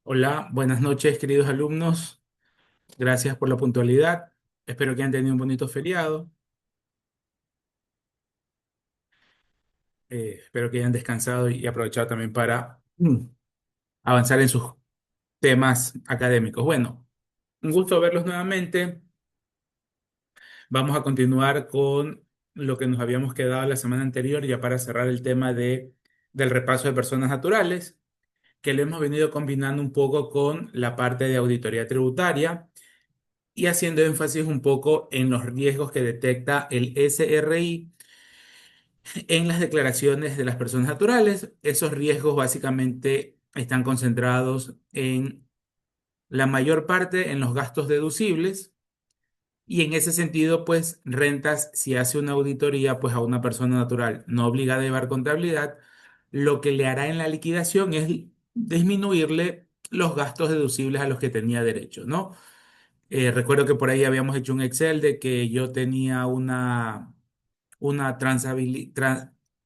Hola, buenas noches, queridos alumnos. Gracias por la puntualidad. Espero que hayan tenido un bonito feriado. Espero que hayan descansado y aprovechado también para avanzar en sus temas académicos. Bueno, un gusto verlos nuevamente. Vamos a continuar con lo que nos habíamos quedado la semana anterior, ya para cerrar el tema del repaso de personas naturales, que lo hemos venido combinando un poco con la parte de auditoría tributaria y haciendo énfasis un poco en los riesgos que detecta el SRI en las declaraciones de las personas naturales. Esos riesgos básicamente están concentrados en la mayor parte en los gastos deducibles y en ese sentido, pues rentas, si hace una auditoría, pues a una persona natural no obligada a llevar contabilidad, lo que le hará en la liquidación es disminuirle los gastos deducibles a los que tenía derecho, ¿no? Recuerdo que por ahí habíamos hecho un Excel de que yo tenía una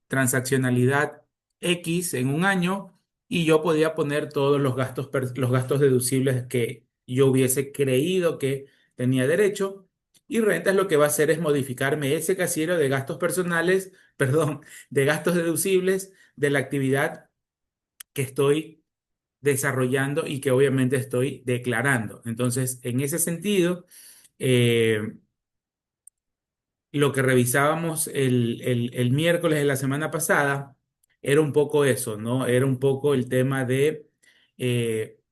transaccionalidad X en un año y yo podía poner todos los gastos deducibles que yo hubiese creído que tenía derecho. Y rentas lo que va a hacer es modificarme ese casillero de gastos personales, perdón, de gastos deducibles de la actividad que estoy desarrollando y que obviamente estoy declarando. Entonces, en ese sentido, eh, lo que revisábamos el miércoles de la semana pasada era un poco eso, ¿no? Era un poco el tema de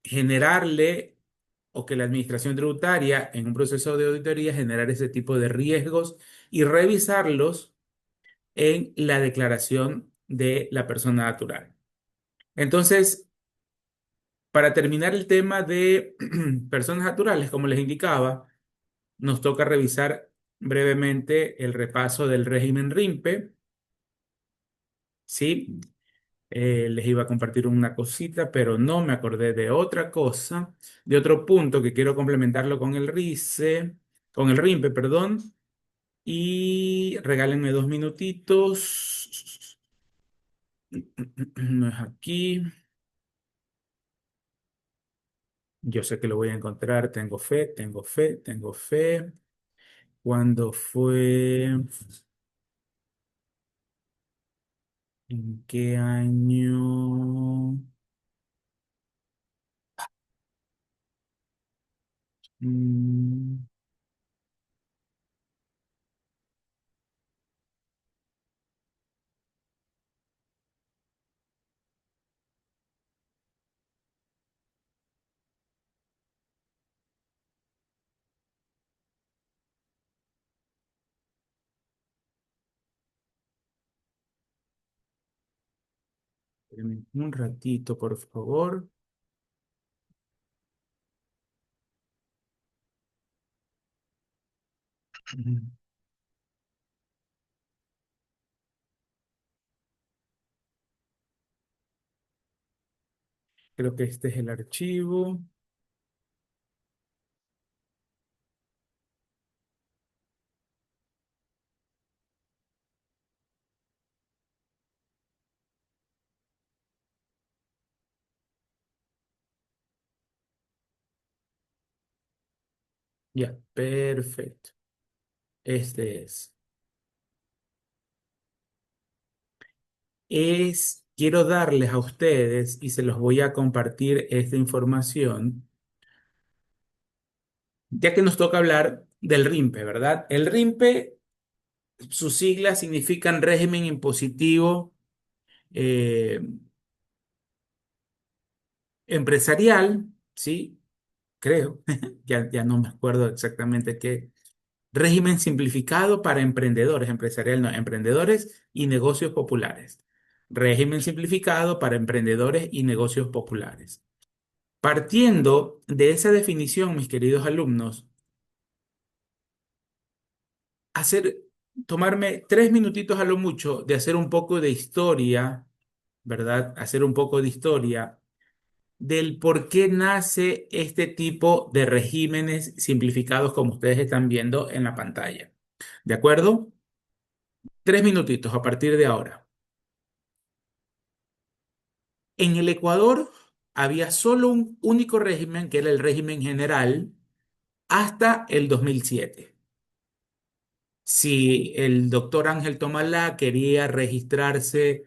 generarle o que la administración tributaria en un proceso de auditoría generar ese tipo de riesgos y revisarlos en la declaración de la persona natural. Entonces, para terminar el tema de personas naturales, como les indicaba, nos toca revisar brevemente el repaso del régimen RIMPE, ¿sí? Les iba a compartir una cosita, pero no me acordé de otra cosa, de otro punto que quiero complementarlo con el con el RIMPE, perdón, y regálenme 2 minutitos. No es aquí. Yo sé que lo voy a encontrar, tengo fe, tengo fe, tengo fe. ¿Cuándo fue? ¿En qué año? Mm, Espérenme un ratito, por favor. Mm, Creo que este es el archivo. Ya, perfecto. Este es. Quiero darles a ustedes, y se los voy a compartir esta información, ya que nos toca hablar del RIMPE, ¿verdad? El RIMPE, sus siglas significan régimen impositivo eh, empresarial, ¿sí? Creo, ya no me acuerdo exactamente qué. Régimen simplificado para emprendedores, empresarial no, emprendedores y negocios populares. Régimen simplificado para emprendedores y negocios populares. Partiendo de esa definición, mis queridos alumnos, hacer, tomarme 3 minutitos a lo mucho de hacer un poco de historia, ¿verdad? Hacer un poco de historia del por qué nace este tipo de regímenes simplificados como ustedes están viendo en la pantalla. ¿De acuerdo? 3 minutitos a partir de ahora. En el Ecuador, había solo un único régimen, que era el régimen general, hasta el 2007. Si el doctor Ángel Tomalá quería registrarse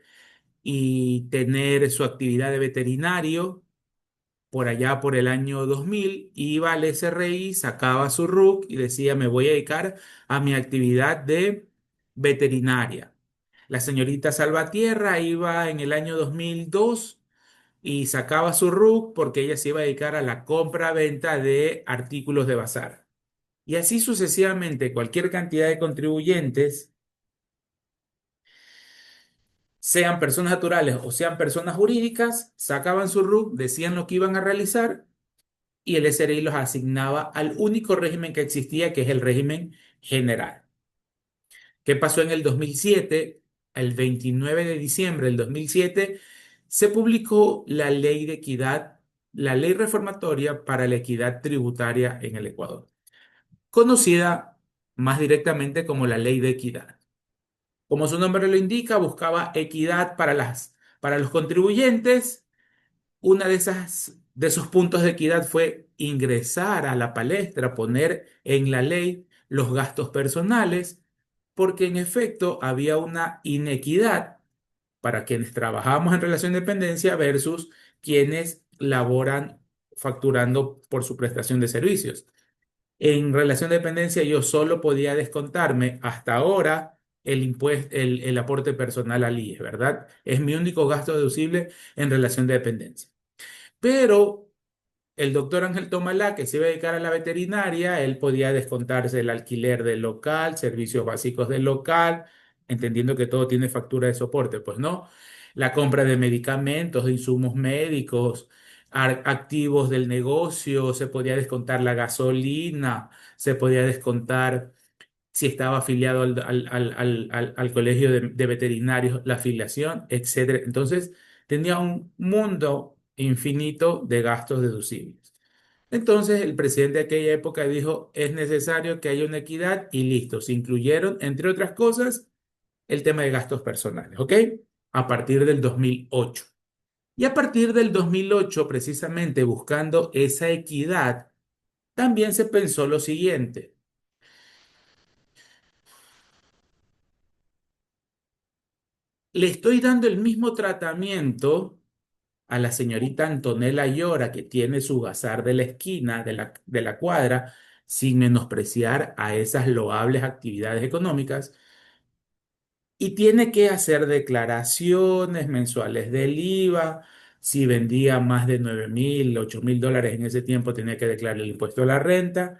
y tener su actividad de veterinario, por allá por el año 2000, iba al SRI, sacaba su RUC y decía, me voy a dedicar a mi actividad de veterinaria. La señorita Salvatierra iba en el año 2002 y sacaba su RUC porque ella se iba a dedicar a la compra-venta de artículos de bazar. Y así sucesivamente, cualquier cantidad de contribuyentes, sean personas naturales o sean personas jurídicas, sacaban su RUC, decían lo que iban a realizar y el SRI los asignaba al único régimen que existía, que es el régimen general. ¿Qué pasó en el 2007? El 29 de diciembre del 2007 se publicó la Ley de Equidad, la Ley Reformatoria para la Equidad Tributaria en el Ecuador, conocida más directamente como la Ley de Equidad. Como su nombre lo indica, buscaba equidad para los contribuyentes. Una de esos puntos de equidad fue ingresar a la palestra, poner en la ley los gastos personales, porque en efecto había una inequidad para quienes trabajamos en relación de dependencia versus quienes laboran facturando por su prestación de servicios. En relación de dependencia yo solo podía descontarme hasta ahora el impuesto, el aporte personal al IES, ¿verdad? Es mi único gasto deducible en relación de dependencia. Pero el doctor Ángel Tomalá, que se iba a dedicar a la veterinaria, él podía descontarse el alquiler del local, servicios básicos del local, entendiendo que todo tiene factura de soporte, pues no. La compra de medicamentos, de insumos médicos, activos del negocio, se podía descontar la gasolina, se podía descontar si estaba afiliado al colegio de veterinarios, la afiliación, etcétera. Entonces, tenía un mundo infinito de gastos deducibles. Entonces, el presidente de aquella época dijo, es necesario que haya una equidad y listo. Se incluyeron, entre otras cosas, el tema de gastos personales, ¿ok? A partir del 2008. Y a partir del 2008, precisamente buscando esa equidad, también se pensó lo siguiente. Le estoy dando el mismo tratamiento a la señorita Antonella Llora, que tiene su bazar de la esquina de la cuadra, sin menospreciar a esas loables actividades económicas, y tiene que hacer declaraciones mensuales del IVA. Si vendía más de 9.000, 8.000 dólares en ese tiempo, tenía que declarar el impuesto a la renta,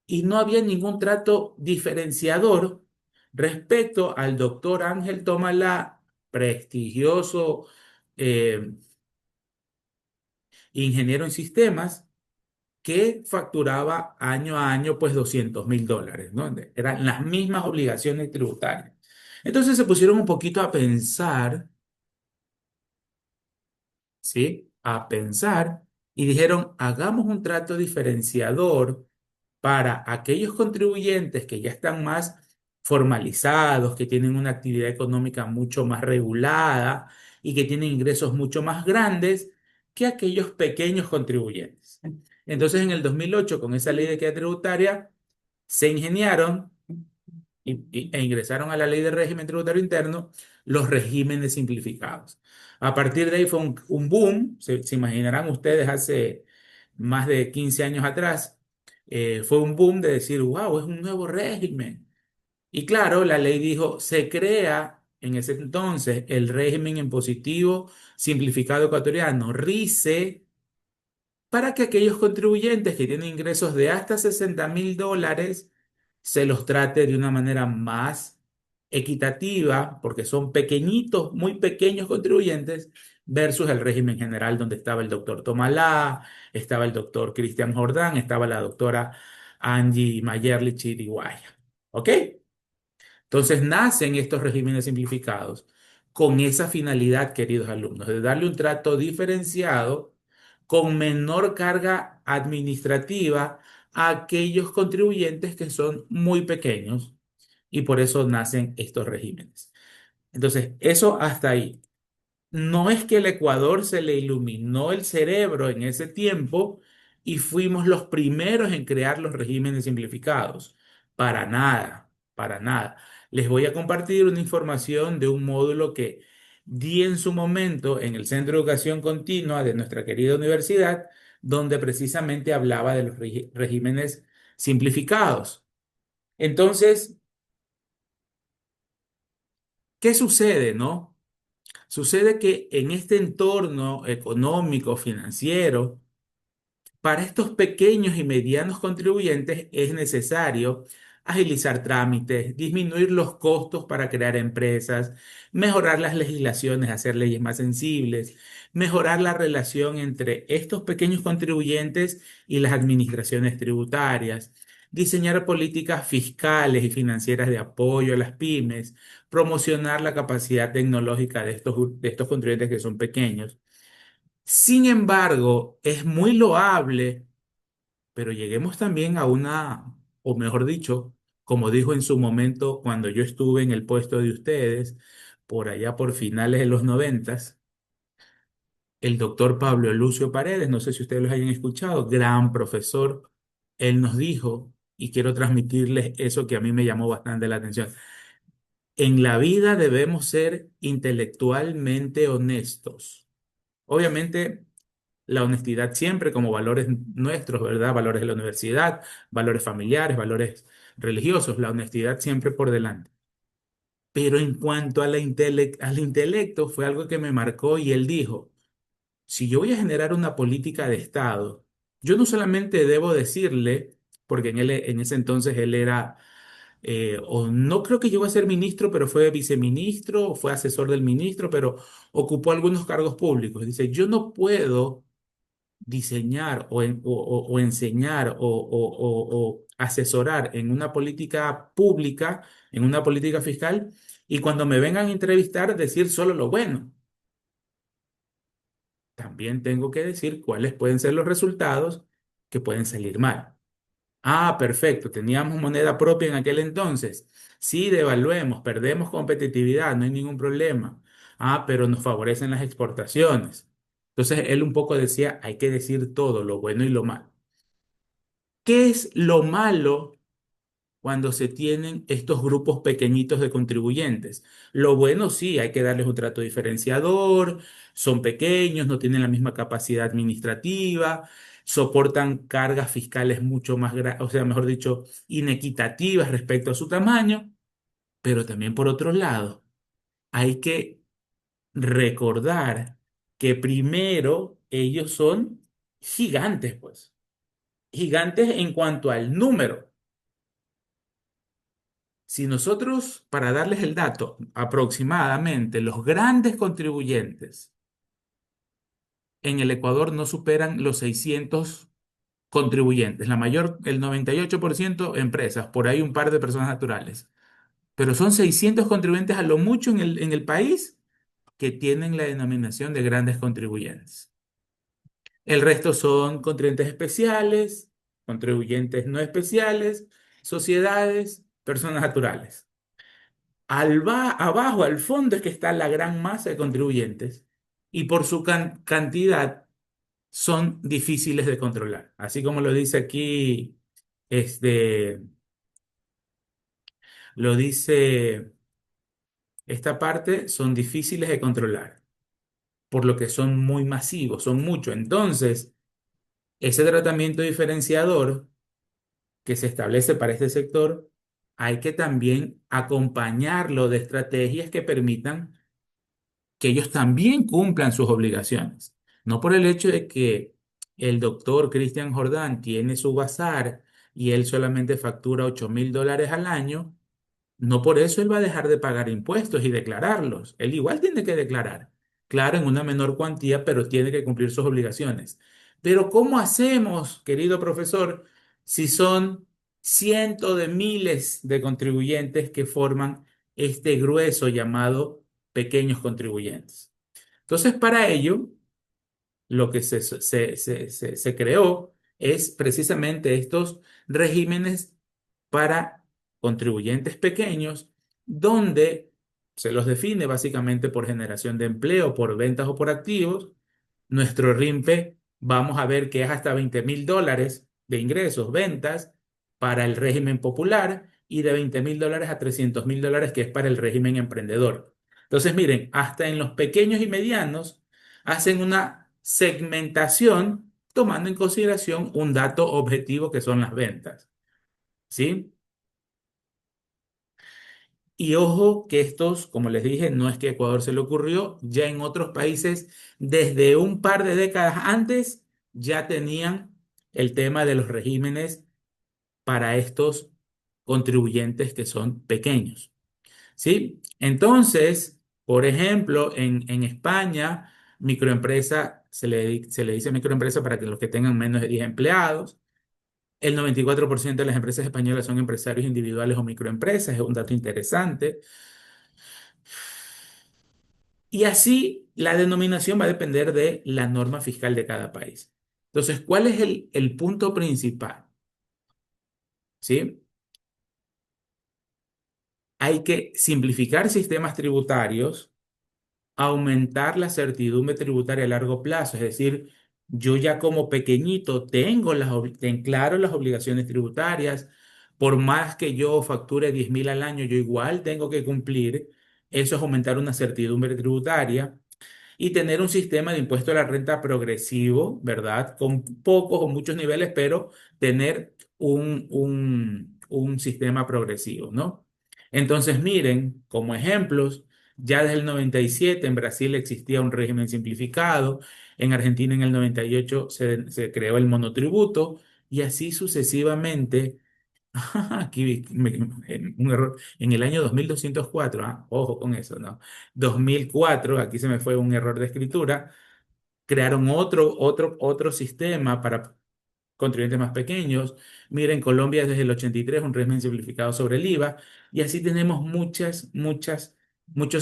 y no había ningún trato diferenciador respecto al doctor Ángel Tomalá, prestigioso eh, ingeniero en sistemas, que facturaba año a año pues 200.000 dólares, ¿no? Eran las mismas obligaciones tributarias. Entonces se pusieron un poquito a pensar, ¿sí? A pensar y dijeron, hagamos un trato diferenciador para aquellos contribuyentes que ya están más formalizados, que tienen una actividad económica mucho más regulada y que tienen ingresos mucho más grandes que aquellos pequeños contribuyentes. Entonces, en el 2008, con esa ley de equidad tributaria, se ingeniaron e ingresaron a la ley de régimen tributario interno los regímenes simplificados. A partir de ahí fue un boom, se imaginarán ustedes hace más de 15 años atrás, fue un boom de decir, wow, es un nuevo régimen. Y claro, la ley dijo, se crea en ese entonces el régimen impositivo simplificado ecuatoriano, RICE, para que aquellos contribuyentes que tienen ingresos de hasta 60.000 dólares se los trate de una manera más equitativa, porque son pequeñitos, muy pequeños contribuyentes, versus el régimen general donde estaba el doctor Tomalá, estaba el doctor Cristian Jordán, estaba la doctora Angie Mayerlich Chiriguaya. ¿Ok? Entonces nacen estos regímenes simplificados con esa finalidad, queridos alumnos, de darle un trato diferenciado con menor carga administrativa a aquellos contribuyentes que son muy pequeños y por eso nacen estos regímenes. Entonces, eso hasta ahí. No es que el Ecuador se le iluminó el cerebro en ese tiempo y fuimos los primeros en crear los regímenes simplificados. Para nada, para nada. Les voy a compartir una información de un módulo que di en su momento en el Centro de Educación Continua de nuestra querida universidad, donde precisamente hablaba de los regímenes simplificados. Entonces, ¿qué sucede, no? Sucede que en este entorno económico, financiero, para estos pequeños y medianos contribuyentes es necesario agilizar trámites, disminuir los costos para crear empresas, mejorar las legislaciones, hacer leyes más sensibles, mejorar la relación entre estos pequeños contribuyentes y las administraciones tributarias, diseñar políticas fiscales y financieras de apoyo a las pymes, promocionar la capacidad tecnológica de estos contribuyentes que son pequeños. Sin embargo, es muy loable, pero lleguemos también a una, o mejor dicho, como dijo en su momento cuando yo estuve en el puesto de ustedes, por allá por finales de los noventas, el doctor Pablo Lucio Paredes, no sé si ustedes lo hayan escuchado, gran profesor, él nos dijo, y quiero transmitirles eso que a mí me llamó bastante la atención, en la vida debemos ser intelectualmente honestos. Obviamente, la honestidad siempre como valores nuestros, ¿verdad? Valores de la universidad, valores familiares, valores religiosos, la honestidad siempre por delante. Pero en cuanto a al intelecto, fue algo que me marcó y él dijo, si yo voy a generar una política de Estado, yo no solamente debo decirle, porque en ese entonces él era, o no creo que llegó a ser ministro, pero fue viceministro, o fue asesor del ministro, pero ocupó algunos cargos públicos. Dice, yo no puedo diseñar o enseñar o asesorar en una política pública, en una política fiscal, y cuando me vengan a entrevistar decir solo lo bueno. También tengo que decir cuáles pueden ser los resultados que pueden salir mal. Ah, perfecto, teníamos moneda propia en aquel entonces. Sí, devaluemos, perdemos competitividad, no hay ningún problema. Ah, pero nos favorecen las exportaciones. Entonces él un poco decía, hay que decir todo, lo bueno y lo malo. ¿Qué es lo malo cuando se tienen estos grupos pequeñitos de contribuyentes? Lo bueno sí, hay que darles un trato diferenciador, son pequeños, no tienen la misma capacidad administrativa, soportan cargas fiscales mucho más, o sea, mejor dicho, inequitativas respecto a su tamaño, pero también por otro lado, hay que recordar que primero ellos son gigantes, pues, gigantes en cuanto al número. Si nosotros, para darles el dato, aproximadamente los grandes contribuyentes en el Ecuador no superan los 600 contribuyentes, la mayor, el 98% empresas, por ahí un par de personas naturales, pero son 600 contribuyentes a lo mucho en el país que tienen la denominación de grandes contribuyentes. El resto son contribuyentes especiales, contribuyentes no especiales, sociedades, personas naturales. Abajo, al fondo, es que está la gran masa de contribuyentes y por su cantidad son difíciles de controlar. Así como lo dice aquí, este, lo dice esta parte, son difíciles de controlar, por lo que son muy masivos, son muchos. Entonces, ese tratamiento diferenciador que se establece para este sector, hay que también acompañarlo de estrategias que permitan que ellos también cumplan sus obligaciones. No por el hecho de que el doctor Cristian Jordán tiene su bazar y él solamente factura $8.000 al año, no por eso él va a dejar de pagar impuestos y declararlos. Él igual tiene que declarar, claro, en una menor cuantía, pero tiene que cumplir sus obligaciones. Pero ¿cómo hacemos, querido profesor, si son cientos de miles de contribuyentes que forman este grueso llamado pequeños contribuyentes? Entonces, para ello, lo que se creó es precisamente estos regímenes para contribuyentes pequeños, donde se los define básicamente por generación de empleo, por ventas o por activos. Nuestro RIMPE, vamos a ver que es hasta $20.000 de ingresos, ventas para el régimen popular y de $20.000 a $300.000 que es para el régimen emprendedor. Entonces, miren, hasta en los pequeños y medianos hacen una segmentación tomando en consideración un dato objetivo que son las ventas, ¿sí? Y ojo que estos, como les dije, no es que a Ecuador se le ocurrió, ya en otros países desde un par de décadas antes ya tenían el tema de los regímenes para estos contribuyentes que son pequeños, ¿sí? Entonces, por ejemplo, en España, microempresa, se le dice microempresa para que los que tengan menos de 10 empleados. El 94% de las empresas españolas son empresarios individuales o microempresas, es un dato interesante. Y así la denominación va a depender de la norma fiscal de cada país. Entonces, ¿cuál es el punto principal? ¿Sí? Hay que simplificar sistemas tributarios, aumentar la certidumbre tributaria a largo plazo, es decir, yo ya como pequeñito tengo ten claro las obligaciones tributarias, por más que yo facture 10.000 al año, yo igual tengo que cumplir, eso es aumentar una certidumbre tributaria y tener un sistema de impuesto a la renta progresivo, ¿verdad? Con pocos o muchos niveles, pero tener un sistema progresivo, ¿no? Entonces, miren, como ejemplos, ya desde el 97 en Brasil existía un régimen simplificado, en Argentina en el 98 se creó el monotributo y así sucesivamente. Aquí un error. En el año 2204, ojo con eso, ¿no? 2004, aquí se me fue un error de escritura, crearon otro sistema para contribuyentes más pequeños. Miren, Colombia desde el 83, un régimen simplificado sobre el IVA, y así tenemos muchos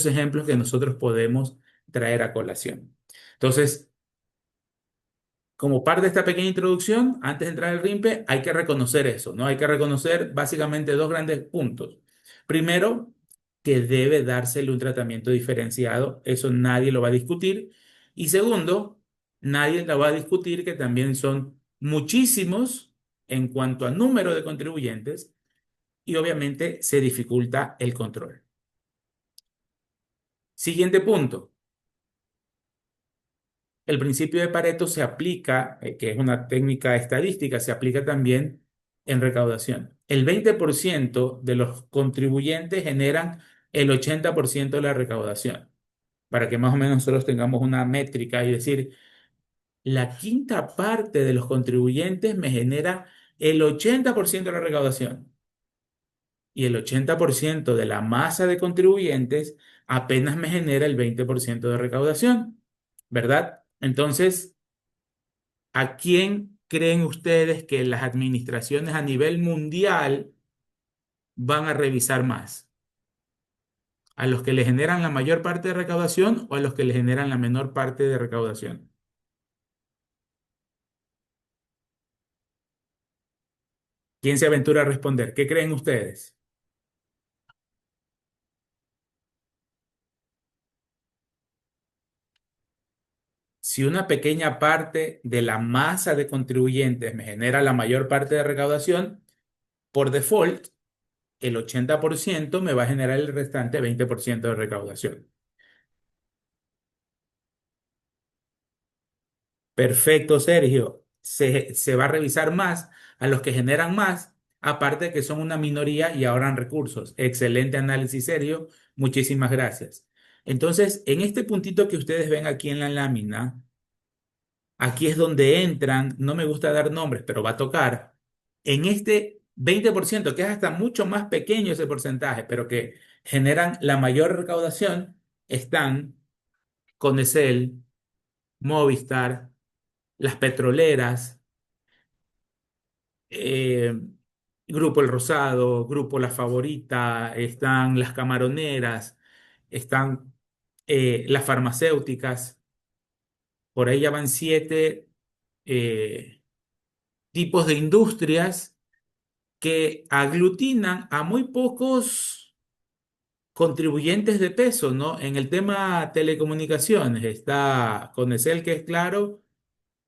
ejemplos que nosotros podemos traer a colación. Entonces, como parte de esta pequeña introducción, antes de entrar al RIMPE, hay que reconocer eso, ¿no? Hay que reconocer básicamente dos grandes puntos. Primero, que debe dársele un tratamiento diferenciado, eso nadie lo va a discutir. Y segundo, nadie lo va a discutir que también son muchísimos en cuanto a número de contribuyentes y obviamente se dificulta el control. Siguiente punto. El principio de Pareto se aplica, que es una técnica estadística, se aplica también en recaudación. El 20% de los contribuyentes generan el 80% de la recaudación, para que más o menos nosotros tengamos una métrica y decir, la quinta parte de los contribuyentes me genera el 80% de la recaudación y el 80% de la masa de contribuyentes apenas me genera el 20% de recaudación, ¿verdad? Entonces, ¿a quién creen ustedes que las administraciones a nivel mundial van a revisar más? ¿A los que le generan la mayor parte de recaudación o a los que le generan la menor parte de recaudación? ¿Quién se aventura a responder? ¿Qué creen ustedes? Si una pequeña parte de la masa de contribuyentes me genera la mayor parte de recaudación, por default, el 80% me va a generar el restante 20% de recaudación. Perfecto, Sergio. Se va a revisar más a los que generan más, aparte de que son una minoría y ahorran recursos. Excelente análisis, Sergio. Muchísimas gracias. Entonces, en este puntito que ustedes ven aquí en la lámina, aquí es donde entran, no me gusta dar nombres, pero va a tocar, en este 20% que es hasta mucho más pequeño ese porcentaje, pero que generan la mayor recaudación, están Conecel, Movistar, las petroleras, eh, Grupo El Rosado, Grupo La Favorita, están las camaroneras, están las farmacéuticas, por ahí ya van siete tipos de industrias que aglutinan a muy pocos contribuyentes de peso, ¿no? En el tema telecomunicaciones está Conecel, que es claro,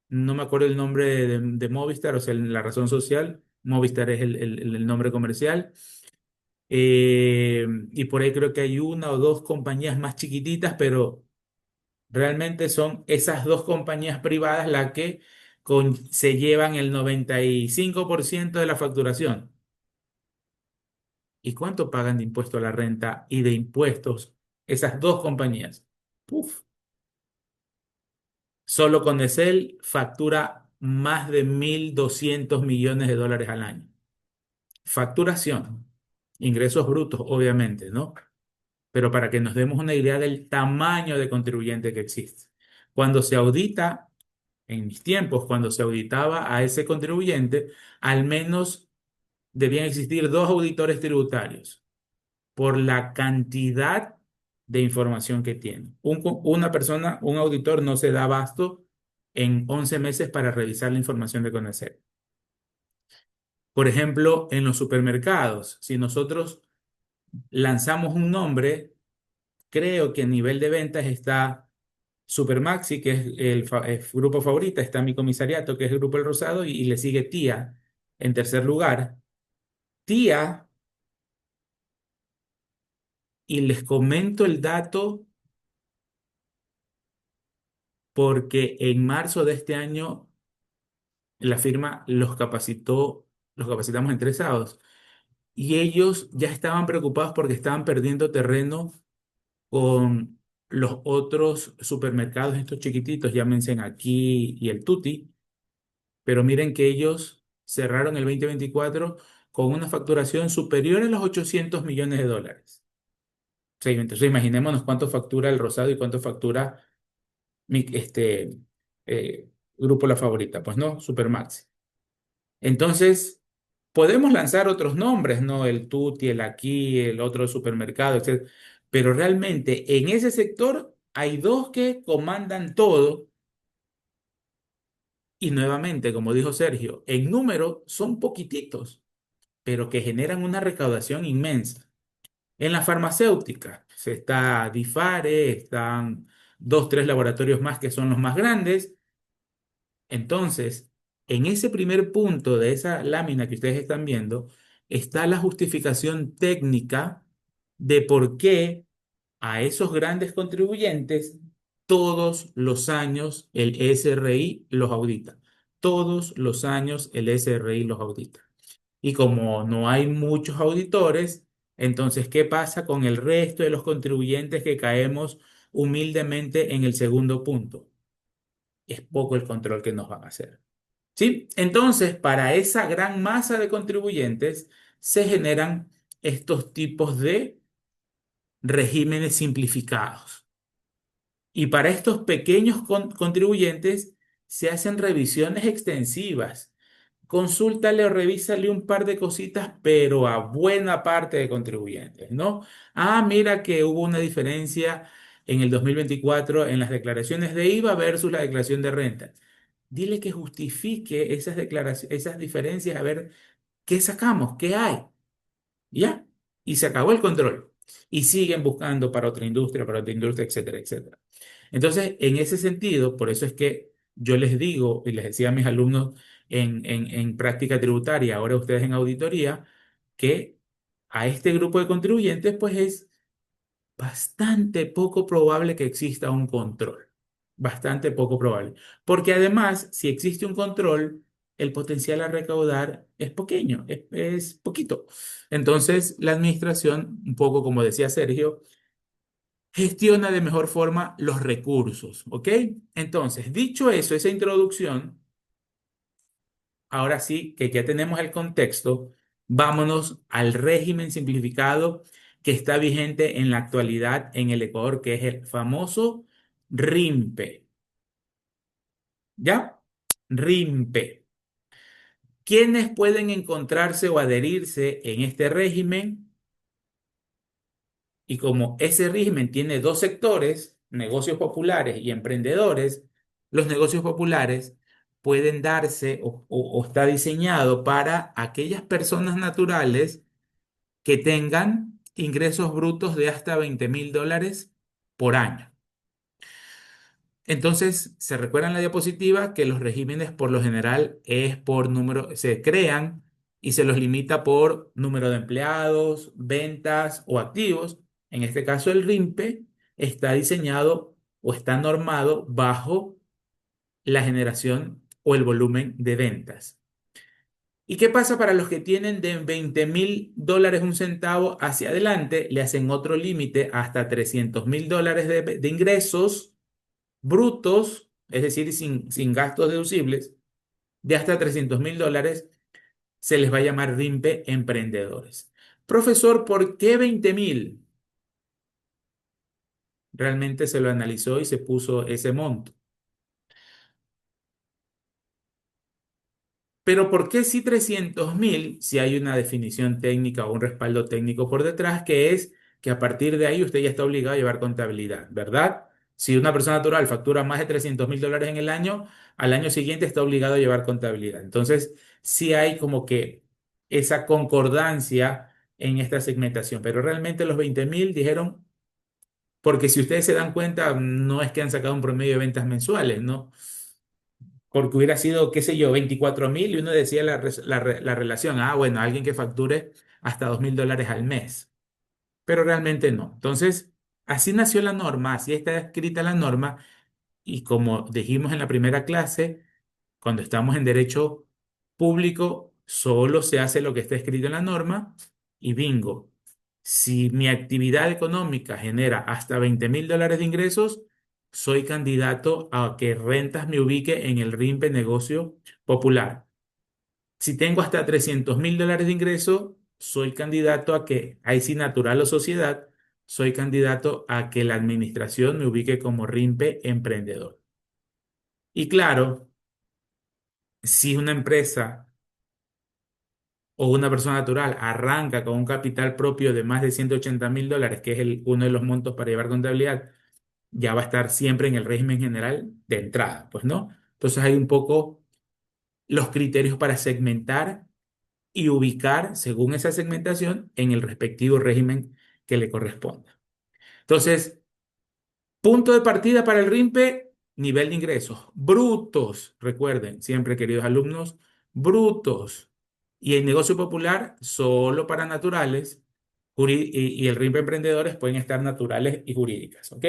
no me acuerdo el nombre de Movistar, o sea, la razón social, Movistar es el nombre comercial. Y por ahí creo que hay una o dos compañías más chiquititas, pero realmente son esas dos compañías privadas las que se llevan el 95% de la facturación. ¿Y cuánto pagan de impuesto a la renta y de impuestos esas dos compañías? Puf. Solo Conecel factura más de 1.200 millones de dólares al año. Facturación, ingresos brutos, obviamente, ¿no? Pero para que nos demos una idea del tamaño de contribuyente que existe. Cuando se audita, en mis tiempos, cuando se auditaba a ese contribuyente, al menos debían existir dos auditores tributarios por la cantidad de información que tiene. Una persona, un auditor no se da abasto en 11 meses para revisar la información de Conacet. Por ejemplo, en los supermercados, si nosotros lanzamos un nombre, creo que a nivel de ventas está Supermaxi, que es el grupo favorita, está mi comisariato, que es el Grupo El Rosado, y le sigue Tía en tercer lugar. Tía, y les comento el dato porque en marzo de este año la firma los capacitamos interesados, y ellos ya estaban preocupados porque estaban perdiendo terreno con los otros supermercados, estos chiquititos, llámense Aquí y el Tuti, pero miren que ellos cerraron el 2024 con una facturación superior a los 800 millones de dólares. O sea, entonces imaginémonos cuánto factura el Rosado y cuánto factura este Grupo La Favorita. Pues no, Supermaxi. Entonces, podemos lanzar otros nombres, ¿no? El Tuti, el Aquí, el otro supermercado, etc. Pero realmente en ese sector hay dos que comandan todo. Y nuevamente, como dijo Sergio, en número son poquititos, pero que generan una recaudación inmensa. En la farmacéutica está Difare, están dos, tres laboratorios más que son los más grandes. Entonces, en ese primer punto de esa lámina que ustedes están viendo, está la justificación técnica de por qué a esos grandes contribuyentes todos los años el SRI los audita. Todos los años el SRI los audita. Y como no hay muchos auditores, entonces, ¿qué pasa con el resto de los contribuyentes que caemos humildemente en el segundo punto? Es poco el control que nos van a hacer. ¿Sí? Entonces, para esa gran masa de contribuyentes se generan estos tipos de regímenes simplificados. Y para estos pequeños contribuyentes se hacen revisiones extensivas. Consúltale o revísale un par de cositas, pero a buena parte de contribuyentes, ¿no? Ah, mira que hubo una diferencia en el 2024 en las declaraciones de IVA versus la declaración de renta. Dile que justifique esas declaraciones, esas diferencias, a ver qué sacamos, qué hay. ¿Ya? Y se acabó el control. Y siguen buscando para otra industria, etcétera, etcétera. Entonces, en ese sentido, por eso es que yo les digo y les decía a mis alumnos en práctica tributaria, ahora ustedes en auditoría, que a este grupo de contribuyentes, pues es bastante poco probable que exista un control. Bastante poco probable. Porque además, si existe un control, el potencial a recaudar es pequeño, es poquito. Entonces, la administración, un poco como decía Sergio, gestiona de mejor forma los recursos, ¿ok? Entonces, dicho eso, esa introducción, ahora sí que ya tenemos el contexto, vámonos al régimen simplificado que está vigente en la actualidad en el Ecuador, que es el famoso RIMPE. ¿Ya? RIMPE. ¿Quiénes pueden encontrarse o adherirse en este régimen? Y como ese régimen tiene dos sectores, negocios populares y emprendedores, los negocios populares pueden darse o está diseñado para aquellas personas naturales que tengan ingresos brutos de hasta $20.000 por año. Entonces, se recuerda en la diapositiva que los regímenes por lo general es por número, se crean y se los limita por número de empleados, ventas o activos. En este caso, el RIMPE está diseñado o está normado bajo la generación o el volumen de ventas. ¿Y qué pasa para los que tienen de $20.000 un centavo hacia adelante? Le hacen otro límite hasta $300.000 de ingresos brutos, es decir, sin gastos deducibles, de hasta $300.000, se les va a llamar RIMPE emprendedores. Profesor, ¿por qué 20.000? Realmente se lo analizó y se puso ese monto. Pero ¿por qué sí 300.000 si hay una definición técnica o un respaldo técnico por detrás que es que a partir de ahí usted ya está obligado a llevar contabilidad, ¿verdad? Si una persona natural factura más de $300.000 en el año, al año siguiente está obligado a llevar contabilidad. Entonces, sí hay como que esa concordancia en esta segmentación, pero realmente los 20.000 dijeron, porque si ustedes se dan cuenta, no es que han sacado un promedio de ventas mensuales, ¿no? Porque hubiera sido, qué sé yo, 24.000 y uno decía la relación, bueno, alguien que facture hasta $2.000 al mes, pero realmente no. Entonces, así nació la norma, así está escrita la norma y como dijimos en la primera clase, cuando estamos en derecho público, solo se hace lo que está escrito en la norma y bingo. Si mi actividad económica genera hasta $20.000 de ingresos, soy candidato a que rentas me ubique en el RIMPE Negocio Popular. Si tengo hasta $300.000 de ingreso, soy candidato a que, ahí sí natural o sociedad, soy candidato a que la administración me ubique como RIMPE Emprendedor. Y claro, si una empresa o una persona natural arranca con un capital propio de más de $180.000, que es uno de los montos para llevar contabilidad, ya va a estar siempre en el régimen general de entrada, pues no. Entonces hay un poco los criterios para segmentar y ubicar, según esa segmentación, en el respectivo régimen que le corresponda. Entonces, punto de partida para el RIMPE, nivel de ingresos. Brutos, recuerden, siempre queridos alumnos, brutos. Y el negocio popular solo para naturales y el RIMPE emprendedores pueden estar naturales y jurídicas, ¿ok?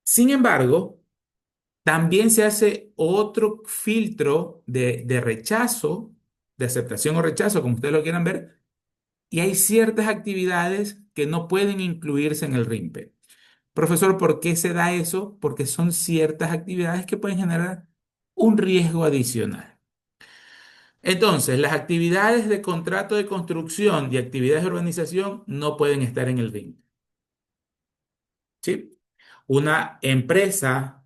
Sin embargo, también se hace otro filtro de rechazo, de aceptación o rechazo, como ustedes lo quieran ver, y hay ciertas actividades que no pueden incluirse en el RIMPE. Profesor, ¿por qué se da eso? Porque son ciertas actividades que pueden generar un riesgo adicional. Entonces, las actividades de contrato de construcción y actividades de urbanización no pueden estar en el RIMPE. ¿Sí? Una empresa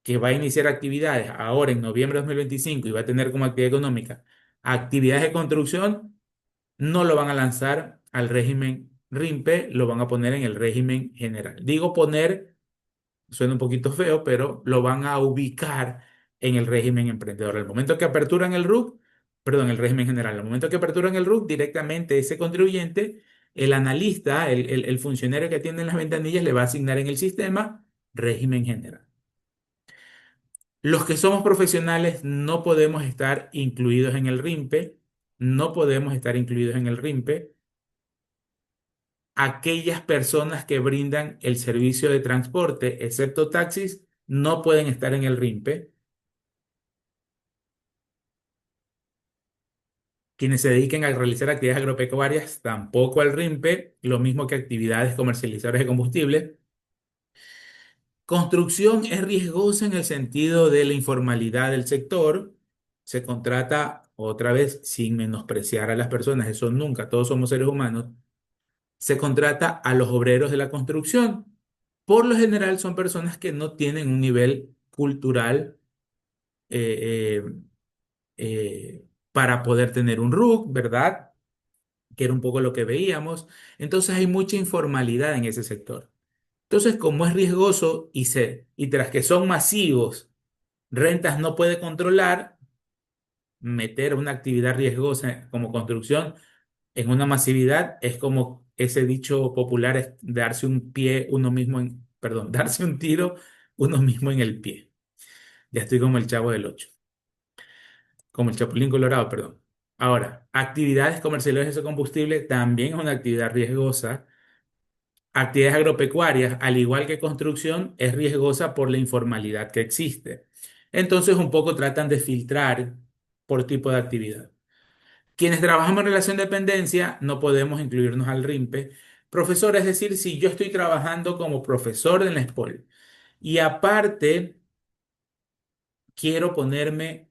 que va a iniciar actividades ahora en noviembre de 2025 y va a tener como actividad económica actividades de construcción, no lo van a lanzar al régimen RIMPE, lo van a poner en el régimen general. Digo poner, suena un poquito feo, pero lo van a ubicar en el régimen emprendedor. Al momento que aperturan el RUC, perdón, el régimen general, al momento que aperturan el RUC, directamente ese contribuyente, el analista, el funcionario que atiende en las ventanillas, le va a asignar en el sistema régimen general. Los que somos profesionales no podemos estar incluidos en el RIMPE, no podemos estar incluidos en el RIMPE. Aquellas personas que brindan el servicio de transporte, excepto taxis, no pueden estar en el RIMPE. Quienes se dediquen a realizar actividades agropecuarias, tampoco al RIMPE, lo mismo que actividades comercializadoras de combustible. Construcción es riesgosa en el sentido de la informalidad del sector. Se contrata, otra vez, sin menospreciar a las personas, eso nunca, todos somos seres humanos. Se contrata a los obreros de la construcción. Por lo general son personas que no tienen un nivel cultural eh, para poder tener un RUC, ¿verdad? Que era un poco lo que veíamos. Entonces hay mucha informalidad en ese sector. Entonces, como es riesgoso y tras que son masivos, rentas no puede controlar, meter una actividad riesgosa como construcción En una masividad es como ese dicho popular es darse un pie uno mismo en, perdón, darse un tiro uno mismo en el pie. Ya estoy como el Chavo del Ocho, como el Chapulín Colorado, perdón. Ahora, actividades comerciales de combustible también es una actividad riesgosa. Actividades agropecuarias, al igual que construcción, es riesgosa por la informalidad que existe. Entonces, un poco tratan de filtrar por tipo de actividad. Quienes trabajamos en relación de dependencia no podemos incluirnos al RIMPE. Profesor, es decir, si yo estoy trabajando como profesor en la SPOL y aparte quiero ponerme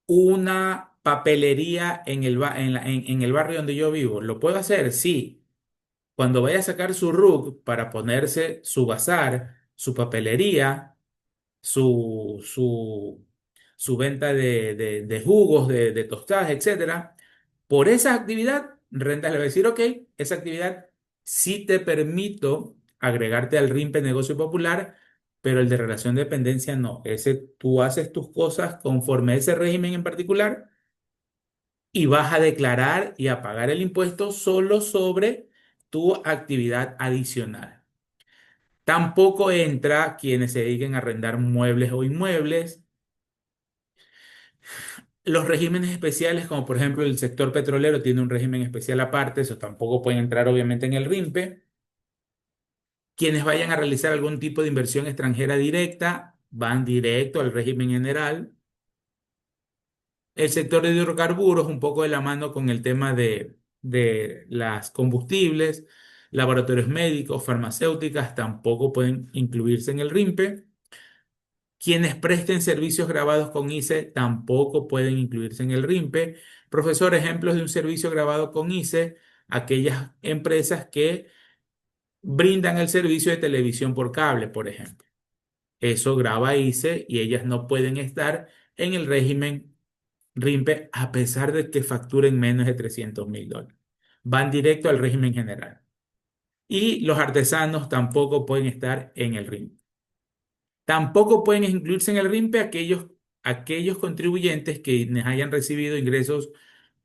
una papelería en en el barrio donde yo vivo, ¿lo puedo hacer? Sí. Cuando vaya a sacar su RUC para ponerse su bazar, su papelería, su, su, su venta de jugos, de tostadas, etcétera, por esa actividad, Rentas le va a decir, ok, esa actividad sí te permito agregarte al RIMPE Negocio Popular, pero el de relación de dependencia no. Ese tú haces tus cosas conforme a ese régimen en particular y vas a declarar y a pagar el impuesto solo sobre tu actividad adicional. Tampoco entra quienes se dediquen a arrendar muebles o inmuebles. Los regímenes especiales, como por ejemplo el sector petrolero tiene un régimen especial aparte, eso tampoco pueden entrar obviamente en el RIMPE. Quienes vayan a realizar algún tipo de inversión extranjera directa van directo al régimen general. El sector de hidrocarburos, un poco de la mano con el tema de las combustibles, laboratorios médicos, farmacéuticas, tampoco pueden incluirse en el RIMPE. Quienes presten servicios grabados con ICE tampoco pueden incluirse en el RIMPE. Profesor, ejemplos de un servicio grabado con ICE, aquellas empresas que brindan el servicio de televisión por cable, por ejemplo. Eso graba ICE y ellas no pueden estar en el régimen RIMPE a pesar de que facturen menos de $300.000. Van directo al régimen general. Y los artesanos tampoco pueden estar en el RIMPE. Tampoco pueden incluirse en el RIMPE aquellos contribuyentes que hayan recibido ingresos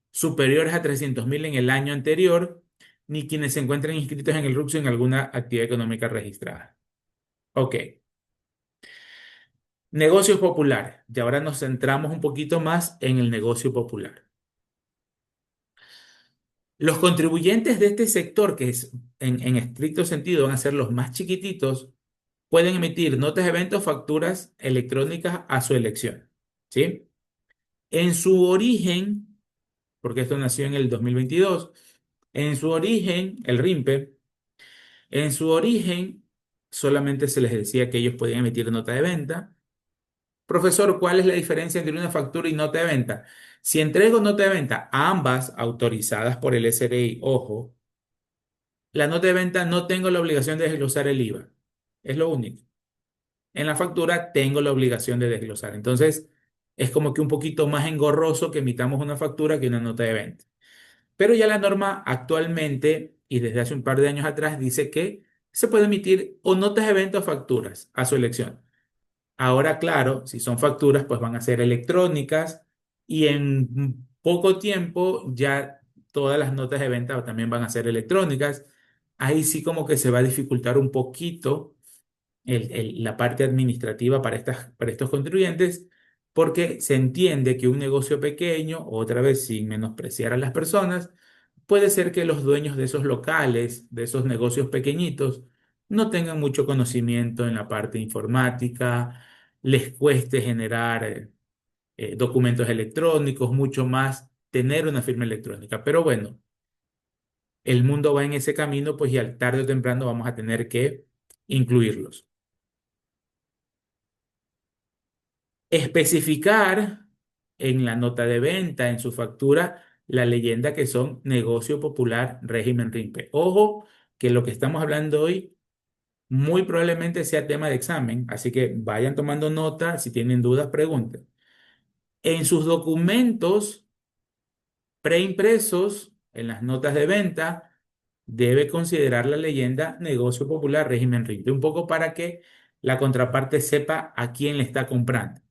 superiores a 300.000 en el año anterior, ni quienes se encuentren inscritos en el RUCSO en alguna actividad económica registrada. Ok, negocios populares. Y ahora nos centramos un poquito más en el negocio popular. Los contribuyentes de este sector, que es en estricto sentido van a ser los más chiquititos, pueden emitir notas de evento o facturas electrónicas a su elección. ¿Sí? En su origen, porque esto nació en el 2022, en su origen, el RIMPE, en su origen solamente se les decía que ellos podían emitir nota de venta. Profesor, ¿cuál es la diferencia entre una factura y nota de venta? Si entrego nota de venta, ambas autorizadas por el SRI, ojo, la nota de venta no tengo la obligación de desglosar el IVA. Es lo único. En la factura tengo la obligación de desglosar. Entonces, es como que un poquito más engorroso que emitamos una factura que una nota de venta. Pero ya la norma actualmente y desde hace un par de años atrás dice que se puede emitir o notas de venta o facturas a su elección. Ahora, claro, si son facturas, pues van a ser electrónicas y en poco tiempo ya todas las notas de venta también van a ser electrónicas. Ahí sí como que se va a dificultar un poquito la parte administrativa para estos contribuyentes, porque se entiende que un negocio pequeño, otra vez sin menospreciar a las personas, puede ser que los dueños de esos locales, de esos negocios pequeñitos, no tengan mucho conocimiento en la parte informática, les cueste generar documentos electrónicos, mucho más tener una firma electrónica. Pero bueno, el mundo va en ese camino, pues y al tarde o temprano vamos a tener que incluirlos. Especificar en la nota de venta, en su factura, la leyenda que son negocio popular, régimen RIMPE. Ojo, que lo que estamos hablando hoy muy probablemente sea tema de examen, así que vayan tomando nota, si tienen dudas, pregunten. En sus documentos preimpresos, en las notas de venta, debe considerar la leyenda negocio popular, régimen RIMPE, un poco para que la contraparte sepa a quién le está comprando.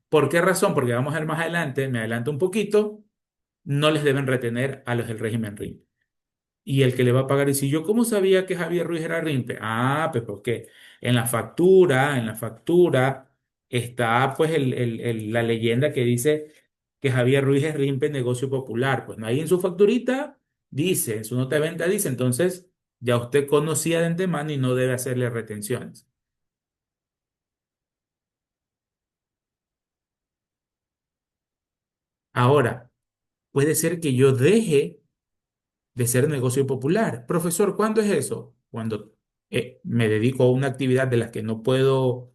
¿Por qué razón? Porque vamos a ver más adelante, me adelanto un poquito, no les deben retener a los del régimen RIMP. Y el que le va a pagar dice, ¿yo cómo sabía que Javier Ruiz era RIMPE? Ah, pues porque en la factura está pues la leyenda que dice que Javier Ruiz es RIMPE Negocio Popular. Pues no, ahí en su facturita dice, en su nota de venta dice, entonces ya usted conocía de antemano y no debe hacerle retenciones. Ahora, puede ser que yo deje de ser negocio popular. Profesor, ¿cuándo es eso? Cuando me dedico a una actividad de las que no puedo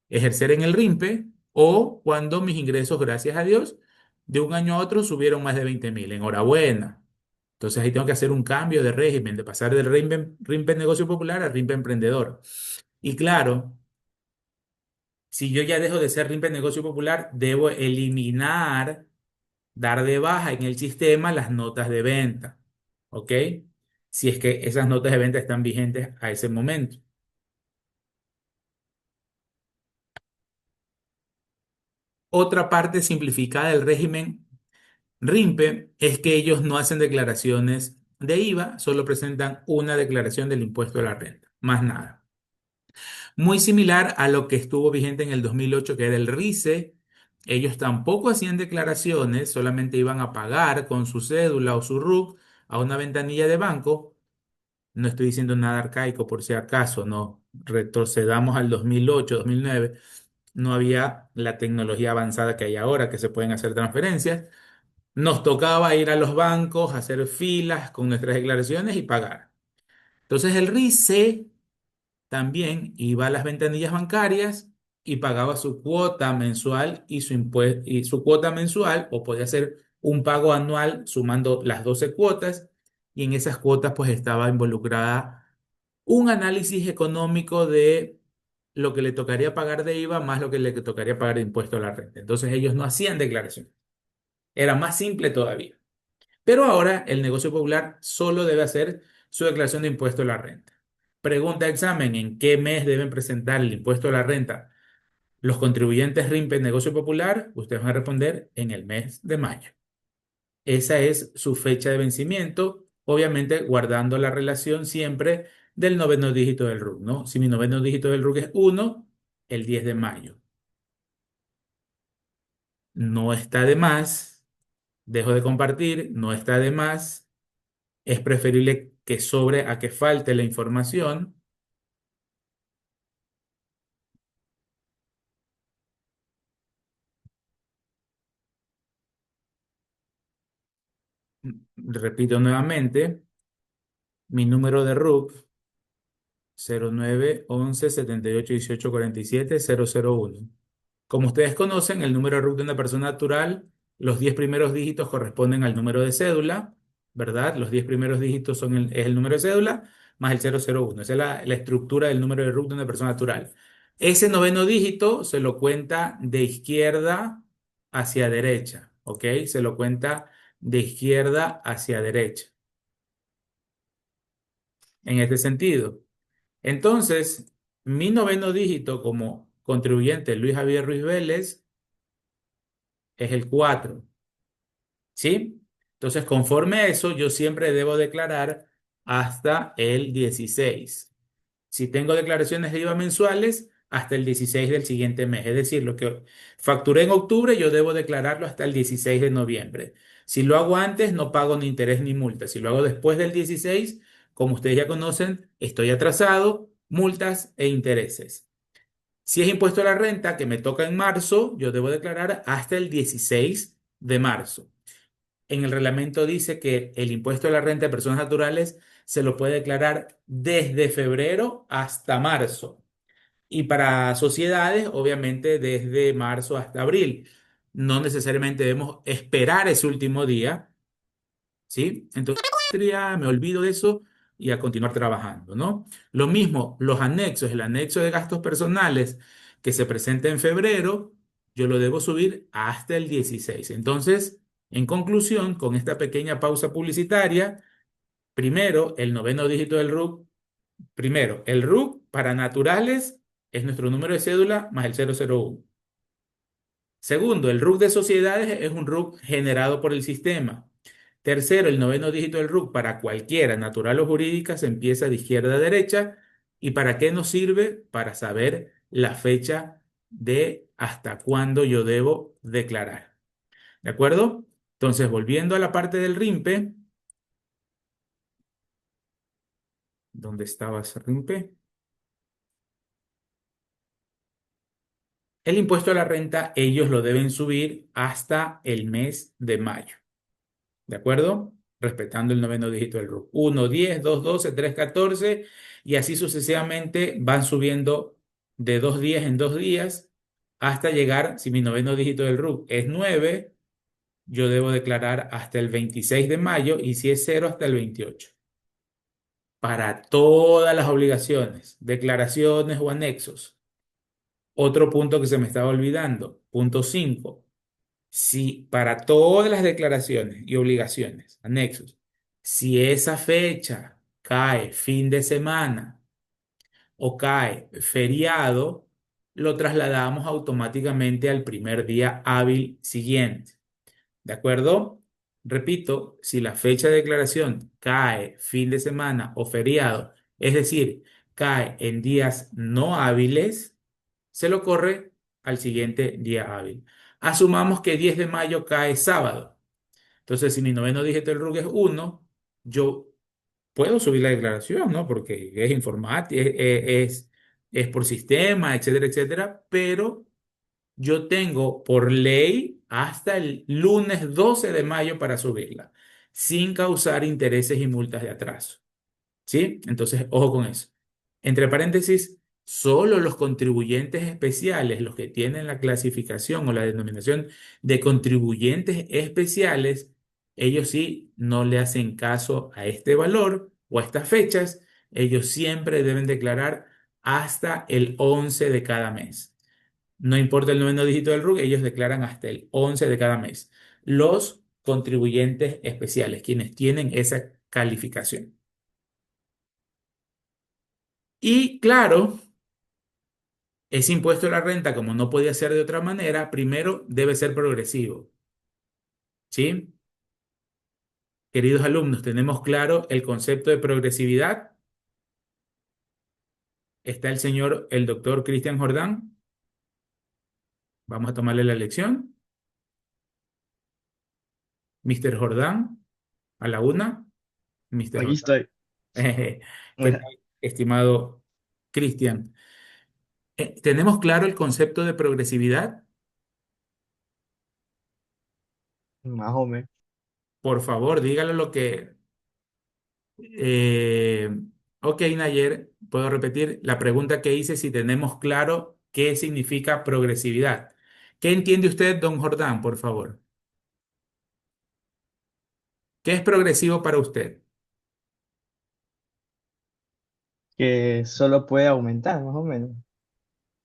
ejercer en el RIMPE o cuando mis ingresos, gracias a Dios, de un año a otro subieron más de 20.000. Enhorabuena. Entonces ahí tengo que hacer un cambio de régimen, de pasar del RIMPE negocio popular al RIMPE emprendedor. Y claro, si yo ya dejo de ser RIMPE negocio popular, debo eliminar, dar de baja en el sistema las notas de venta. ¿Ok? Si es que esas notas de venta están vigentes a ese momento. Otra parte simplificada del régimen RIMPE es que ellos no hacen declaraciones de IVA, solo presentan una declaración del impuesto a la renta, más nada. Muy similar a lo que estuvo vigente en el 2008, que era el RICE. Ellos tampoco hacían declaraciones, solamente iban a pagar con su cédula o su RUC a una ventanilla de banco. No estoy diciendo nada arcaico por si acaso, no. Retrocedamos al 2008, 2009. No había la tecnología avanzada que hay ahora, que se pueden hacer transferencias. Nos tocaba ir a los bancos, hacer filas con nuestras declaraciones y pagar. Entonces el RICE también iba a las ventanillas bancarias y pagaba su cuota mensual y su impuesto y su cuota mensual, o podía hacer un pago anual sumando las 12 cuotas, y en esas cuotas pues estaba involucrada un análisis económico de lo que le tocaría pagar de IVA más lo que le tocaría pagar de impuesto a la renta. Entonces ellos no hacían declaración. Era más simple todavía. Pero ahora el negocio popular solo debe hacer su declaración de impuesto a la renta. Pregunta de examen: ¿en qué mes deben presentar el impuesto a la renta los contribuyentes RIMPE Negocio Popular? Ustedes van a responder en el mes de mayo. Esa es su fecha de vencimiento, obviamente guardando la relación siempre del noveno dígito del RUC, ¿no? Si mi noveno dígito del RUC es 1, el 10 de mayo. No está de más, dejo de compartir, no está de más, es preferible que sobre a que falte la información. Repito nuevamente, mi número de RUC 0911 78 18 47 001. Como ustedes conocen, el número de RUC de una persona natural, los 10 primeros dígitos corresponden al número de cédula, ¿verdad? Los 10 primeros dígitos es el número de cédula más el 001. Esa es la estructura del número de RUC de una persona natural. Ese noveno dígito se lo cuenta de izquierda hacia derecha, ¿ok? Se lo cuenta de izquierda hacia derecha, en este sentido. Entonces, mi noveno dígito como contribuyente Luis Javier Ruiz Vélez es el 4, ¿sí? Entonces, conforme a eso, yo siempre debo declarar hasta el 16. Si tengo declaraciones de IVA mensuales, hasta el 16 del siguiente mes. Es decir, lo que facturé en octubre, yo debo declararlo hasta el 16 de noviembre. Si lo hago antes, no pago ni interés ni multa. Si lo hago después del 16, como ustedes ya conocen, estoy atrasado, multas e intereses. Si es impuesto a la renta que me toca en marzo, yo debo declarar hasta el 16 de marzo. En el reglamento dice que el impuesto a la renta de personas naturales se lo puede declarar desde febrero hasta marzo. Y para sociedades, obviamente, desde marzo hasta abril. No necesariamente debemos esperar ese último día, ¿sí? Entonces, me olvido de eso y a continuar trabajando, ¿no? Lo mismo, los anexos, el anexo de gastos personales que se presenta en febrero, yo lo debo subir hasta el 16. Entonces, en conclusión, con esta pequeña pausa publicitaria, primero, el noveno dígito del RUC. Primero, el RUC para naturales es nuestro número de cédula más el 001. Segundo, el RUC de sociedades es un RUC generado por el sistema. Tercero, el noveno dígito del RUC para cualquiera, natural o jurídica, se empieza de izquierda a derecha. ¿Y para qué nos sirve? Para saber la fecha de hasta cuándo yo debo declarar. ¿De acuerdo? Entonces, volviendo a la parte del RIMPE, ¿dónde estaba ese RIMPE? El impuesto a la renta, ellos lo deben subir hasta el mes de mayo. ¿De acuerdo? Respetando el noveno dígito del RUC. 1, 10, 2, 12, 3, 14 y así sucesivamente van subiendo de 2 días en 2 días hasta llegar, si mi noveno dígito del RUC es 9, yo debo declarar hasta el 26 de mayo y si es 0 hasta el 28. Para todas las obligaciones, declaraciones o anexos. Otro punto que se me estaba olvidando, punto 5. Si para todas las declaraciones y obligaciones, anexos, si esa fecha cae fin de semana o cae feriado, lo trasladamos automáticamente al primer día hábil siguiente. ¿De acuerdo? Repito, si la fecha de declaración cae fin de semana o feriado, es decir, cae en días no hábiles, se lo corre al siguiente día hábil. Asumamos que 10 de mayo cae sábado. Entonces, si mi noveno dígito del RUC es 1, yo puedo subir la declaración, ¿no? Porque es informática, es por sistema, etcétera, etcétera, pero yo tengo por ley hasta el lunes 12 de mayo para subirla, sin causar intereses y multas de atraso. ¿Sí? Entonces, ojo con eso. Entre paréntesis, solo los contribuyentes especiales, los que tienen la clasificación o la denominación de contribuyentes especiales, ellos sí no le hacen caso a este valor o a estas fechas. Ellos siempre deben declarar hasta el 11 de cada mes. No importa el noveno dígito del RUC, ellos declaran hasta el 11 de cada mes. Los contribuyentes especiales, quienes tienen esa calificación. Y claro, ese impuesto a la renta, como no podía ser de otra manera, primero debe ser progresivo. ¿Sí? Queridos alumnos, tenemos claro el concepto de progresividad. Está el señor, el doctor Cristian Jordán. Vamos a tomarle la lección. Mr. Jordán, a la una. Mr. Aquí Jordán. estoy. ¿Qué tal, estimado Cristian? ¿Tenemos claro el concepto de progresividad? Más o menos. Por favor, dígale lo que Eh, ok, Nayer, puedo repetir la pregunta que hice si tenemos claro qué significa progresividad. ¿Qué entiende usted, don Jordán, por favor? ¿Qué es progresivo para usted? Que solo puede aumentar, más o menos.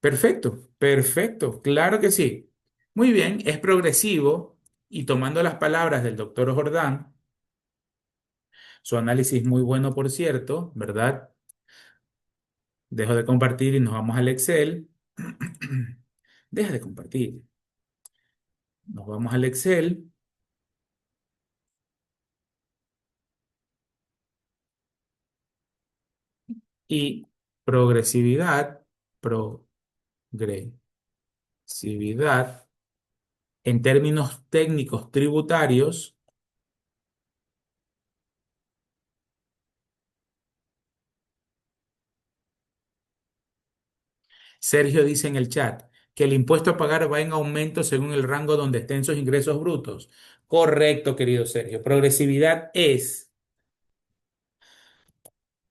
Perfecto, perfecto, claro que sí. Muy bien, es progresivo y tomando las palabras del doctor Jordán, su análisis muy bueno, por cierto, ¿verdad? Dejo de compartir y nos vamos al Excel. Deja de compartir. Nos vamos al Excel. Y progresividad, progresividad, en términos técnicos tributarios, Sergio dice en el chat que el impuesto a pagar va en aumento según el rango donde estén sus ingresos brutos. Correcto, querido Sergio. Progresividad es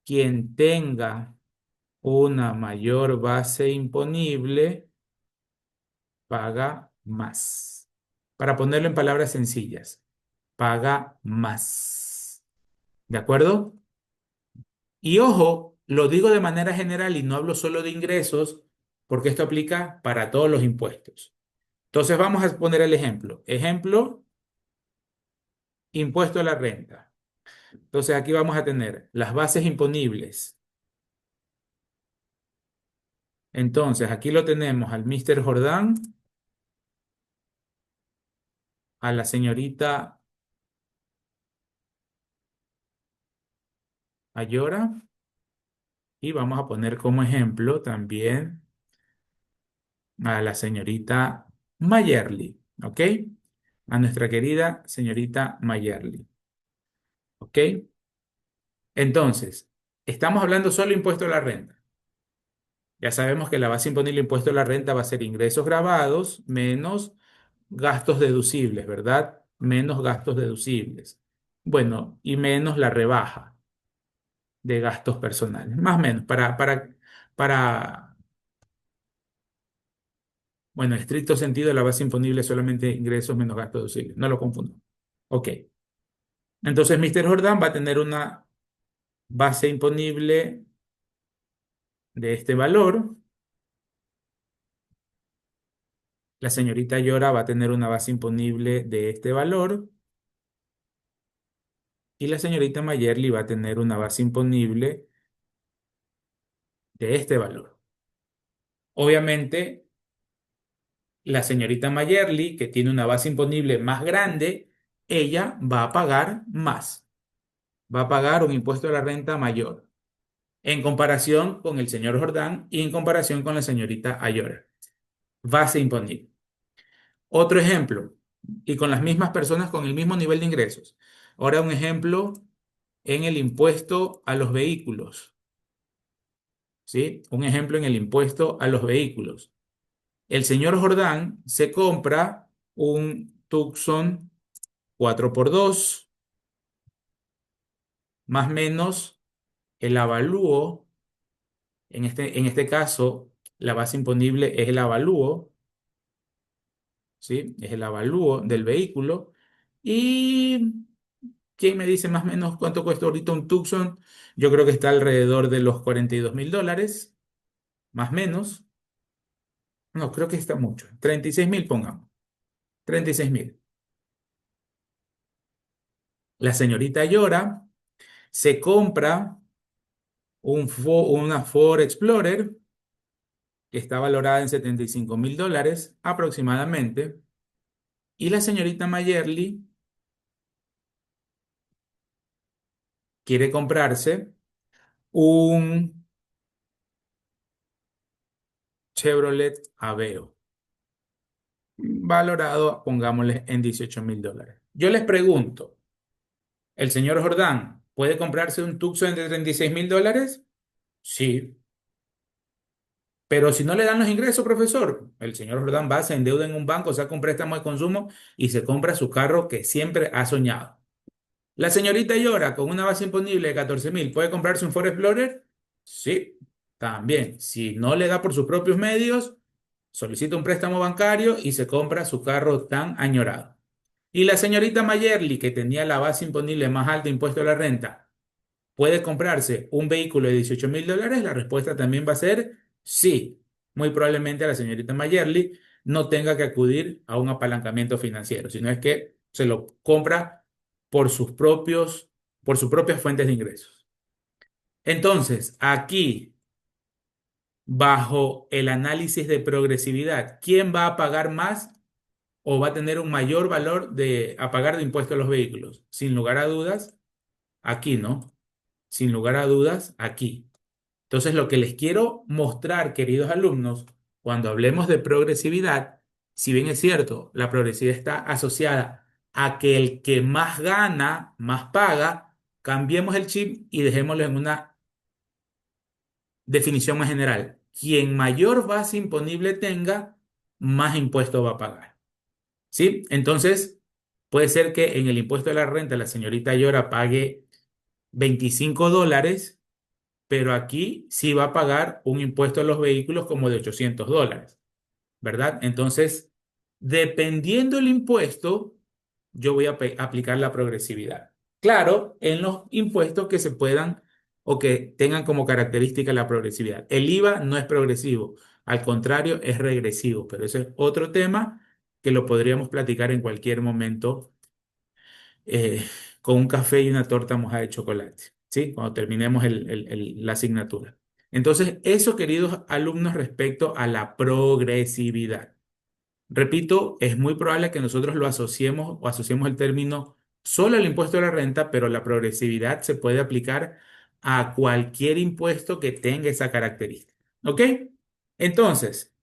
quien tenga una mayor base imponible, paga más. Para ponerlo en palabras sencillas, paga más. ¿De acuerdo? Y ojo, lo digo de manera general y no hablo solo de ingresos, porque esto aplica para todos los impuestos. Entonces vamos a poner el ejemplo. Ejemplo, impuesto a la renta. Entonces aquí vamos a tener las bases imponibles. Entonces aquí lo tenemos al Mr. Jordán, a la señorita Ayora y vamos a poner como ejemplo también a la señorita Mayerly, ¿ok? A nuestra querida señorita Mayerly, ¿ok? Entonces, estamos hablando solo impuesto a la renta. Ya sabemos que la base imponible impuesto a la renta va a ser ingresos grabados menos gastos deducibles, ¿verdad? Menos gastos deducibles. Bueno, y menos la rebaja de gastos personales. Más o menos, para, bueno, en estricto sentido, la base imponible es solamente ingresos menos gastos deducibles. No lo confundo. Ok. Entonces, Mr. Jordán va a tener una base imponible de este valor. La señorita Yora va a tener una base imponible de este valor. Y la señorita Mayerly va a tener una base imponible de este valor. Obviamente, la señorita Mayerly, que tiene una base imponible más grande, ella va a pagar más. Va a pagar un impuesto a la renta mayor en comparación con el señor Jordán y en comparación con la señorita Ayora. Base imponible. Otro ejemplo, y con las mismas personas con el mismo nivel de ingresos. Ahora un ejemplo en el impuesto a los vehículos. ¿Sí? Un ejemplo en el impuesto a los vehículos. El señor Jordán se compra un Tucson 4x2, más o menos el avalúo, en este caso, la base imponible es el avalúo, ¿sí? Es el avalúo del vehículo. ¿Y quién me dice más o menos cuánto cuesta ahorita un Tucson? Yo creo que está alrededor de los $42.000, más o menos. No, creo que está mucho. 36.000, pongamos. 36.000. La señorita Llora se compra una Ford Explorer que está valorada en $75.000 aproximadamente. Y la señorita Mayerly quiere comprarse un Chevrolet Aveo, valorado, pongámosle, en $18.000. Yo les pregunto, ¿el señor Jordán puede comprarse un Tucson de $36.000? Sí. Pero si no le dan los ingresos, profesor, el señor Jordán va, se endeuda en un banco, saca un préstamo de consumo y se compra su carro que siempre ha soñado. La señorita Llora, con una base imponible de 14.000, ¿puede comprarse un Ford Explorer? Sí, también. Si no le da por sus propios medios, solicita un préstamo bancario y se compra su carro tan añorado. Y la señorita Mayerly, que tenía la base imponible más alta de impuesto a la renta, ¿puede comprarse un vehículo de $18.000? La respuesta también va a ser sí. Muy probablemente la señorita Mayerly no tenga que acudir a un apalancamiento financiero, sino es que se lo compra por por sus propias fuentes de ingresos. Entonces, aquí, bajo el análisis de progresividad, ¿quién va a pagar más o va a tener un mayor valor a pagar de impuesto a los vehículos? Sin lugar a dudas, aquí, ¿no? Sin lugar a dudas, aquí. Entonces, lo que les quiero mostrar, queridos alumnos, cuando hablemos de progresividad, si bien es cierto, la progresividad está asociada a que el que más gana, más paga, cambiemos el chip y dejémoslo en una definición más general. Quien mayor base imponible tenga, más impuesto va a pagar. ¿Sí? Entonces, puede ser que en el impuesto de la renta la señorita Llora pague $25, pero aquí sí va a pagar un impuesto a los vehículos como de $800, ¿verdad? Entonces, dependiendo el impuesto, yo voy a aplicar la progresividad. Claro, en los impuestos que se puedan o que tengan como característica la progresividad. El IVA no es progresivo, al contrario, es regresivo, pero ese es otro tema que lo podríamos platicar en cualquier momento eh, con un café y una torta mojada de chocolate, ¿sí? Cuando terminemos la asignatura. Entonces, eso, queridos alumnos, respecto a la progresividad. Repito, es muy probable que nosotros lo asociemos o asociemos el término solo al impuesto a la renta, pero la progresividad se puede aplicar a cualquier impuesto que tenga esa característica. ¿Ok? Entonces,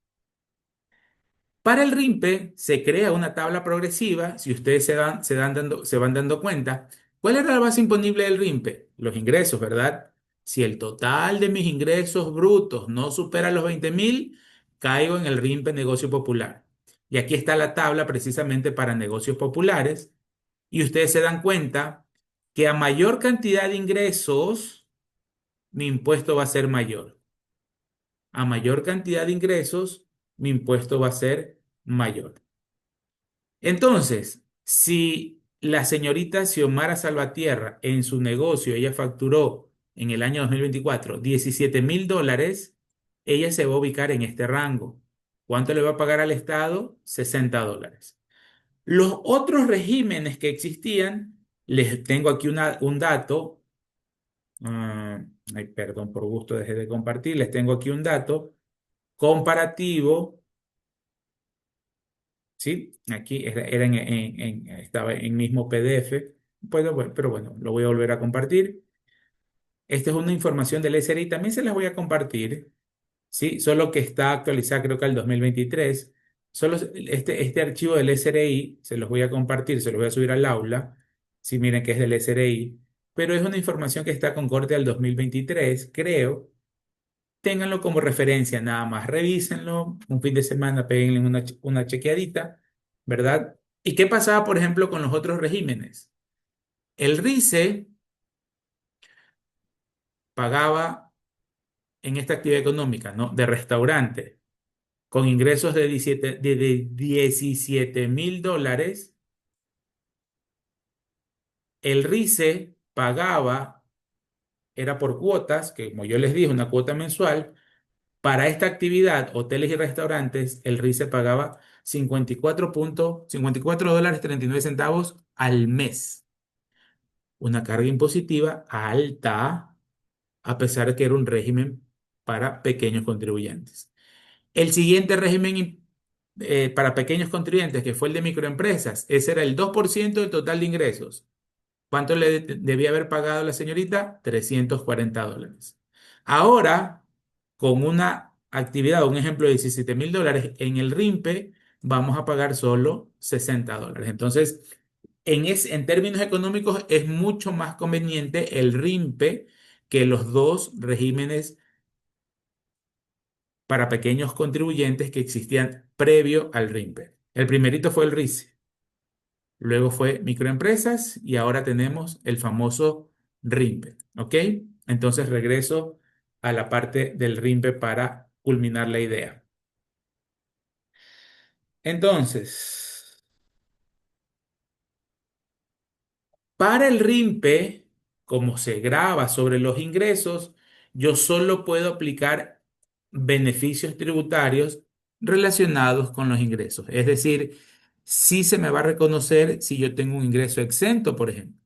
para el RIMPE se crea una tabla progresiva, si ustedes se van dando cuenta. ¿Cuál era la base imponible del RIMPE? Los ingresos, ¿verdad? Si el total de mis ingresos brutos no supera los 20.000, caigo en el RIMPE negocio popular. Y aquí está la tabla precisamente para negocios populares. Y ustedes se dan cuenta que a mayor cantidad de ingresos, mi impuesto va a ser mayor. A mayor cantidad de ingresos, mi impuesto va a ser mayor. Entonces, si la señorita Xiomara Salvatierra en su negocio, ella facturó en el año 2024 $17.000, ella se va a ubicar en este rango. ¿Cuánto le va a pagar al Estado? $60. Los otros regímenes que existían, les tengo aquí un dato. Ay, perdón, por gusto dejé de compartir. Les tengo aquí un dato comparativo. ¿Sí? Aquí era estaba en mismo PDF. Pero bueno, lo voy a volver a compartir. Esta es una información del SRI. También se las voy a compartir. ¿Sí? Solo que está actualizada creo que al 2023. Solo este archivo del SRI se los voy a compartir, se los voy a subir al aula. Sí, miren que es del SRI. Pero es una información que está con corte al 2023, creo. Ténganlo como referencia, nada más. Revísenlo un fin de semana, péguenle una chequeadita, ¿verdad? ¿Y qué pasaba, por ejemplo, con los otros regímenes? El RICE pagaba en esta actividad económica, ¿no? De restaurante, con ingresos de $17.000. El RICE pagaba, era por cuotas, que como yo les dije, una cuota mensual. Para esta actividad, hoteles y restaurantes, el RICE pagaba 54 dólares 39 centavos al mes. Una carga impositiva alta, a pesar de que era un régimen para pequeños contribuyentes. El siguiente régimen para pequeños contribuyentes, que fue el de microempresas, ese era el 2% del total de ingresos. ¿Cuánto le debía haber pagado la señorita? $340. Ahora, con una actividad, un ejemplo de $17.000 en el RIMPE, vamos a pagar solo $60. Entonces, en términos económicos, es mucho más conveniente el RIMPE que los dos regímenes para pequeños contribuyentes que existían previo al RIMPE. El primerito fue el RICE. Luego fue microempresas y ahora tenemos el famoso RIMPE, ¿ok? Entonces regreso a la parte del RIMPE para culminar la idea. Entonces, para el RIMPE, como se graba sobre los ingresos, yo solo puedo aplicar beneficios tributarios relacionados con los ingresos. Es decir, sí se me va a reconocer si yo tengo un ingreso exento, por ejemplo.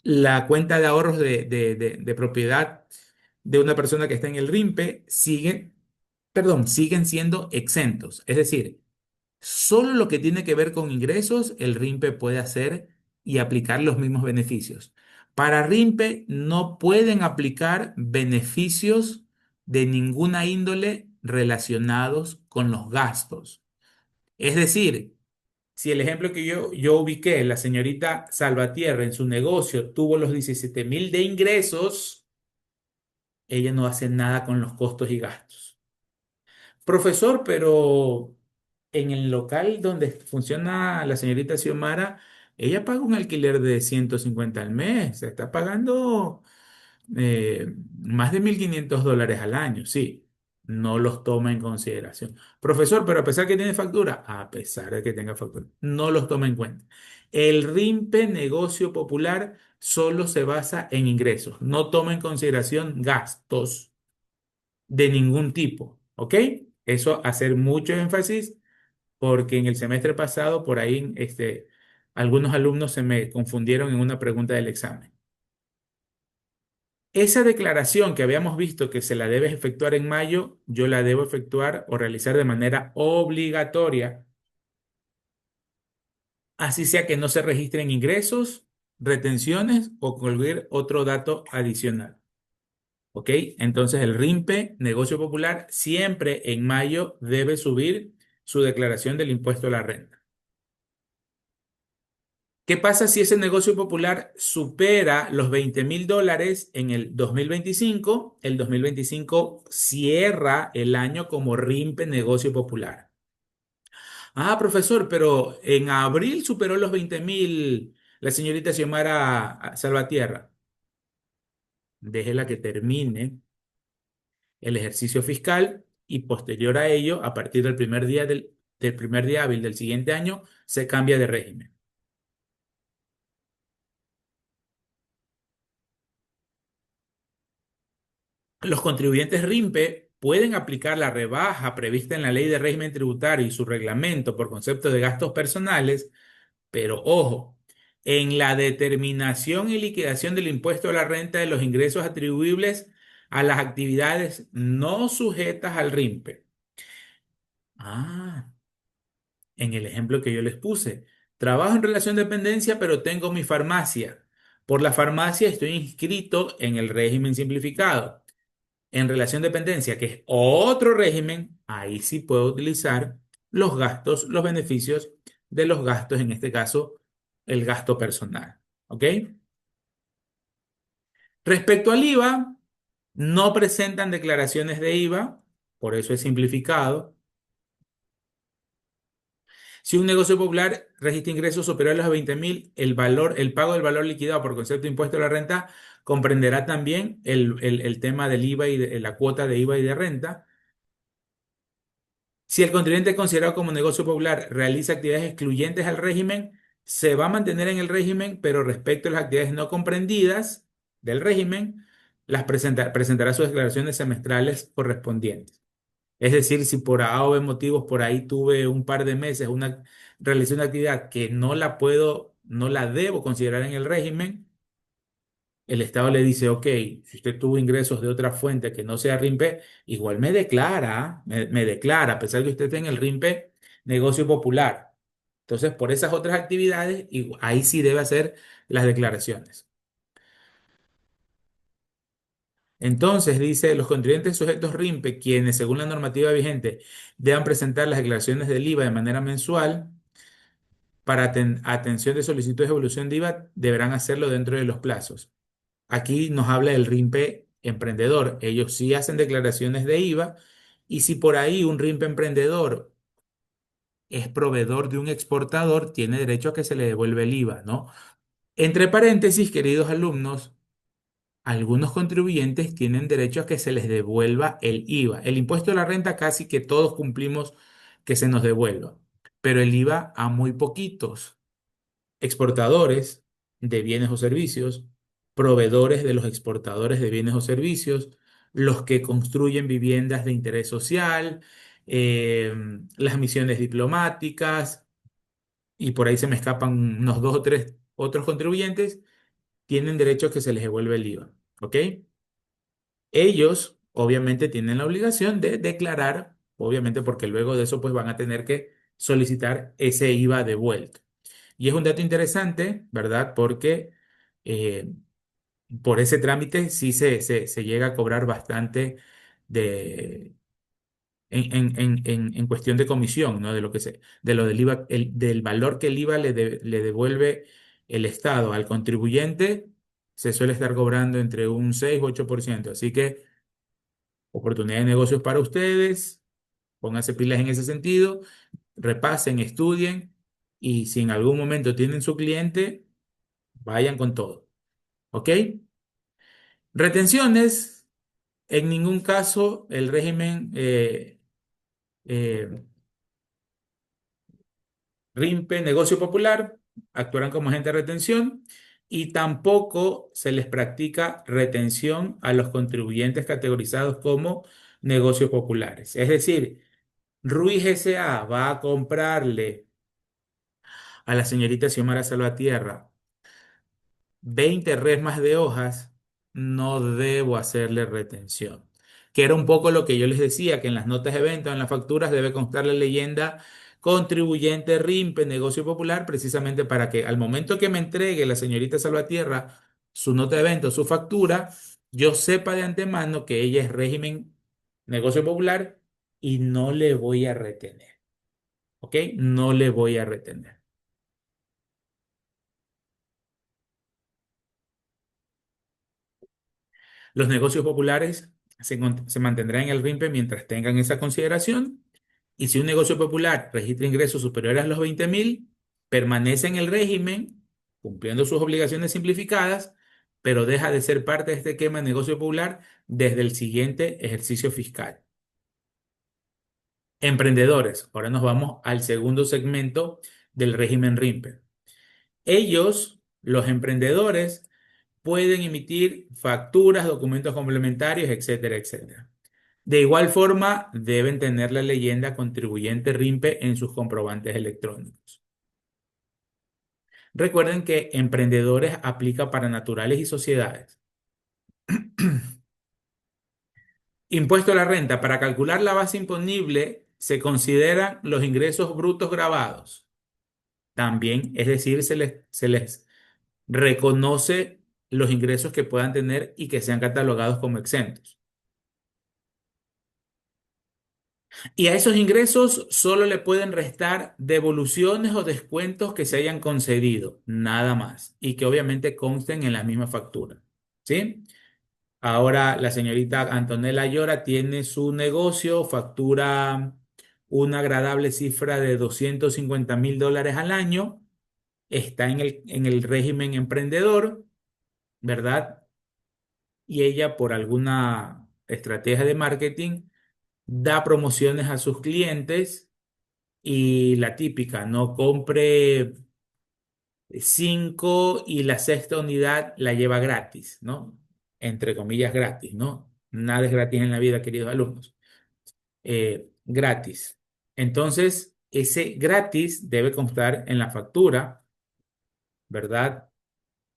La cuenta de ahorros de propiedad de una persona que está en el RIMPE siguen siendo exentos. Es decir, solo lo que tiene que ver con ingresos, el RIMPE puede hacer y aplicar los mismos beneficios. Para RIMPE no pueden aplicar beneficios de ninguna índole relacionados con los gastos. Es decir, si el ejemplo que yo ubiqué, la señorita Salvatierra en su negocio tuvo los 17.000 de ingresos, ella no hace nada con los costos y gastos. Profesor, pero en el local donde funciona la señorita Xiomara, ella paga un alquiler de 150 al mes, está pagando más de $1.500 al año, sí, no los toma en consideración. Profesor, pero a pesar que tiene factura, a pesar de que tenga factura, no los toma en cuenta. El RIMPE negocio popular solo se basa en ingresos, no toma en consideración gastos de ningún tipo, ¿ok? Eso hacer mucho énfasis porque en el semestre pasado por ahí algunos alumnos se me confundieron en una pregunta del examen. Esa declaración que habíamos visto que se la debe efectuar en mayo, yo la debo efectuar o realizar de manera obligatoria, así sea que no se registren ingresos retenciones o cualquier otro dato adicional. ¿Ok? Entonces el RIMPE, negocio popular, siempre en mayo debe subir su declaración del impuesto a la renta. ¿Qué pasa si ese negocio popular supera los $20,000 en el 2025? El 2025 cierra el año como RIMPE negocio popular. Ah, profesor, pero en abril superó los 20,000 la señorita Xiomara Salvatierra. Déjela que termine el ejercicio fiscal y posterior a ello, a partir del del primer día hábil del siguiente año, se cambia de régimen. Los contribuyentes RIMPE pueden aplicar la rebaja prevista en la Ley de Régimen Tributario y su reglamento por concepto de gastos personales, pero ojo, en la determinación y liquidación del impuesto a la renta de los ingresos atribuibles a las actividades no sujetas al RIMPE. Ah, en el ejemplo que yo les puse, trabajo en relación de dependencia, pero tengo mi farmacia. Por la farmacia estoy inscrito en el régimen simplificado. En relación de dependencia, que es otro régimen, ahí sí puedo utilizar los gastos, los beneficios de los gastos, en este caso, el gasto personal. ¿Ok? Respecto al IVA, no presentan declaraciones de IVA, por eso es simplificado. Si un negocio popular registra ingresos superiores a los 20,000, el pago del valor liquidado por concepto de impuesto a la renta comprenderá también el tema del IVA y de la cuota de IVA y de renta. Si el contribuyente considerado como negocio popular realiza actividades excluyentes al régimen, se va a mantener en el régimen, pero respecto a las actividades no comprendidas del régimen, presentará sus declaraciones semestrales correspondientes. Es decir, si por A o B motivos por ahí tuve un par de meses realicé una actividad que no la debo considerar en el régimen, el Estado le dice, ok, si usted tuvo ingresos de otra fuente que no sea RIMPE, igual me declara, a pesar de que usted tenga el RIMPE negocio popular. Entonces, por esas otras actividades, ahí sí debe hacer las declaraciones. Entonces, dice, los contribuyentes sujetos RIMPE, quienes según la normativa vigente deban presentar las declaraciones del IVA de manera mensual, para atención de solicitudes de evolución de IVA, deberán hacerlo dentro de los plazos. Aquí nos habla del RIMPE emprendedor. Ellos sí hacen declaraciones de IVA y si por ahí un RIMPE emprendedor es proveedor de un exportador, tiene derecho a que se le devuelva el IVA, ¿no? Entre paréntesis, queridos alumnos, algunos contribuyentes tienen derecho a que se les devuelva el IVA. El impuesto a la renta casi que todos cumplimos que se nos devuelva, pero el IVA a muy poquitos. Exportadores de bienes o servicios, proveedores de los exportadores de bienes o servicios, los que construyen viviendas de interés social, eh, las misiones diplomáticas, y por ahí se me escapan unos dos o tres otros contribuyentes, tienen derecho a que se les devuelva el IVA. ¿Ok? Ellos, obviamente, tienen la obligación de declarar, obviamente, porque luego de eso, pues van a tener que solicitar ese IVA devuelto. Y es un dato interesante, ¿verdad? Porque eh, por ese trámite sí se llega a cobrar bastante de, en cuestión de comisión, ¿no? De lo del IVA, del valor que el IVA le devuelve el Estado al contribuyente, se suele estar cobrando entre un 6 o 8%. Así que oportunidad de negocios para ustedes, pónganse pilas en ese sentido, repasen, estudien y si en algún momento tienen su cliente, vayan con todo. ¿Ok? Retenciones, en ningún caso el régimen eh, RIMPE, negocio popular, actuarán como agente de retención y tampoco se les practica retención a los contribuyentes categorizados como negocios populares. Es decir, Ruiz S.A. va a comprarle a la señorita Xiomara Salvatierra 20 resmas de hojas, no debo hacerle retención. Que era un poco lo que yo les decía, que en las notas de venta o en las facturas debe constar la leyenda contribuyente RIMPE, negocio popular, precisamente para que al momento que me entregue la señorita Salvatierra su nota de venta, su factura, yo sepa de antemano que ella es régimen negocio popular y no le voy a retener. ¿Ok? No le voy a retener. Los negocios populares se mantendrán en el RIMPE mientras tengan esa consideración. Y si un negocio popular registra ingresos superiores a los 20.000, permanece en el régimen, cumpliendo sus obligaciones simplificadas, pero deja de ser parte de este esquema de negocio popular desde el siguiente ejercicio fiscal. Emprendedores. Ahora nos vamos al segundo segmento del régimen RIMPE. Ellos, los emprendedores, pueden emitir facturas, documentos complementarios, etcétera, etcétera. De igual forma, deben tener la leyenda contribuyente RIMPE en sus comprobantes electrónicos. Recuerden que emprendedores aplica para naturales y sociedades. Impuesto a la renta. Para calcular la base imponible se consideran los ingresos brutos grabados. También, es decir, se les reconoce los ingresos que puedan tener y que sean catalogados como exentos. Y a esos ingresos solo le pueden restar devoluciones o descuentos que se hayan concedido, nada más, y que obviamente consten en la misma factura. ¿Sí? Ahora la señorita Antonella Llora tiene su negocio, factura una agradable cifra de $250.000 al año, está en el régimen emprendedor, ¿verdad? Y ella por alguna estrategia de marketing da promociones a sus clientes y la típica, no compre 5 y la sexta unidad la lleva gratis, ¿no? Entre comillas gratis, ¿no? Nada es gratis en la vida, queridos alumnos. Gratis. Entonces, ese gratis debe constar en la factura, ¿verdad?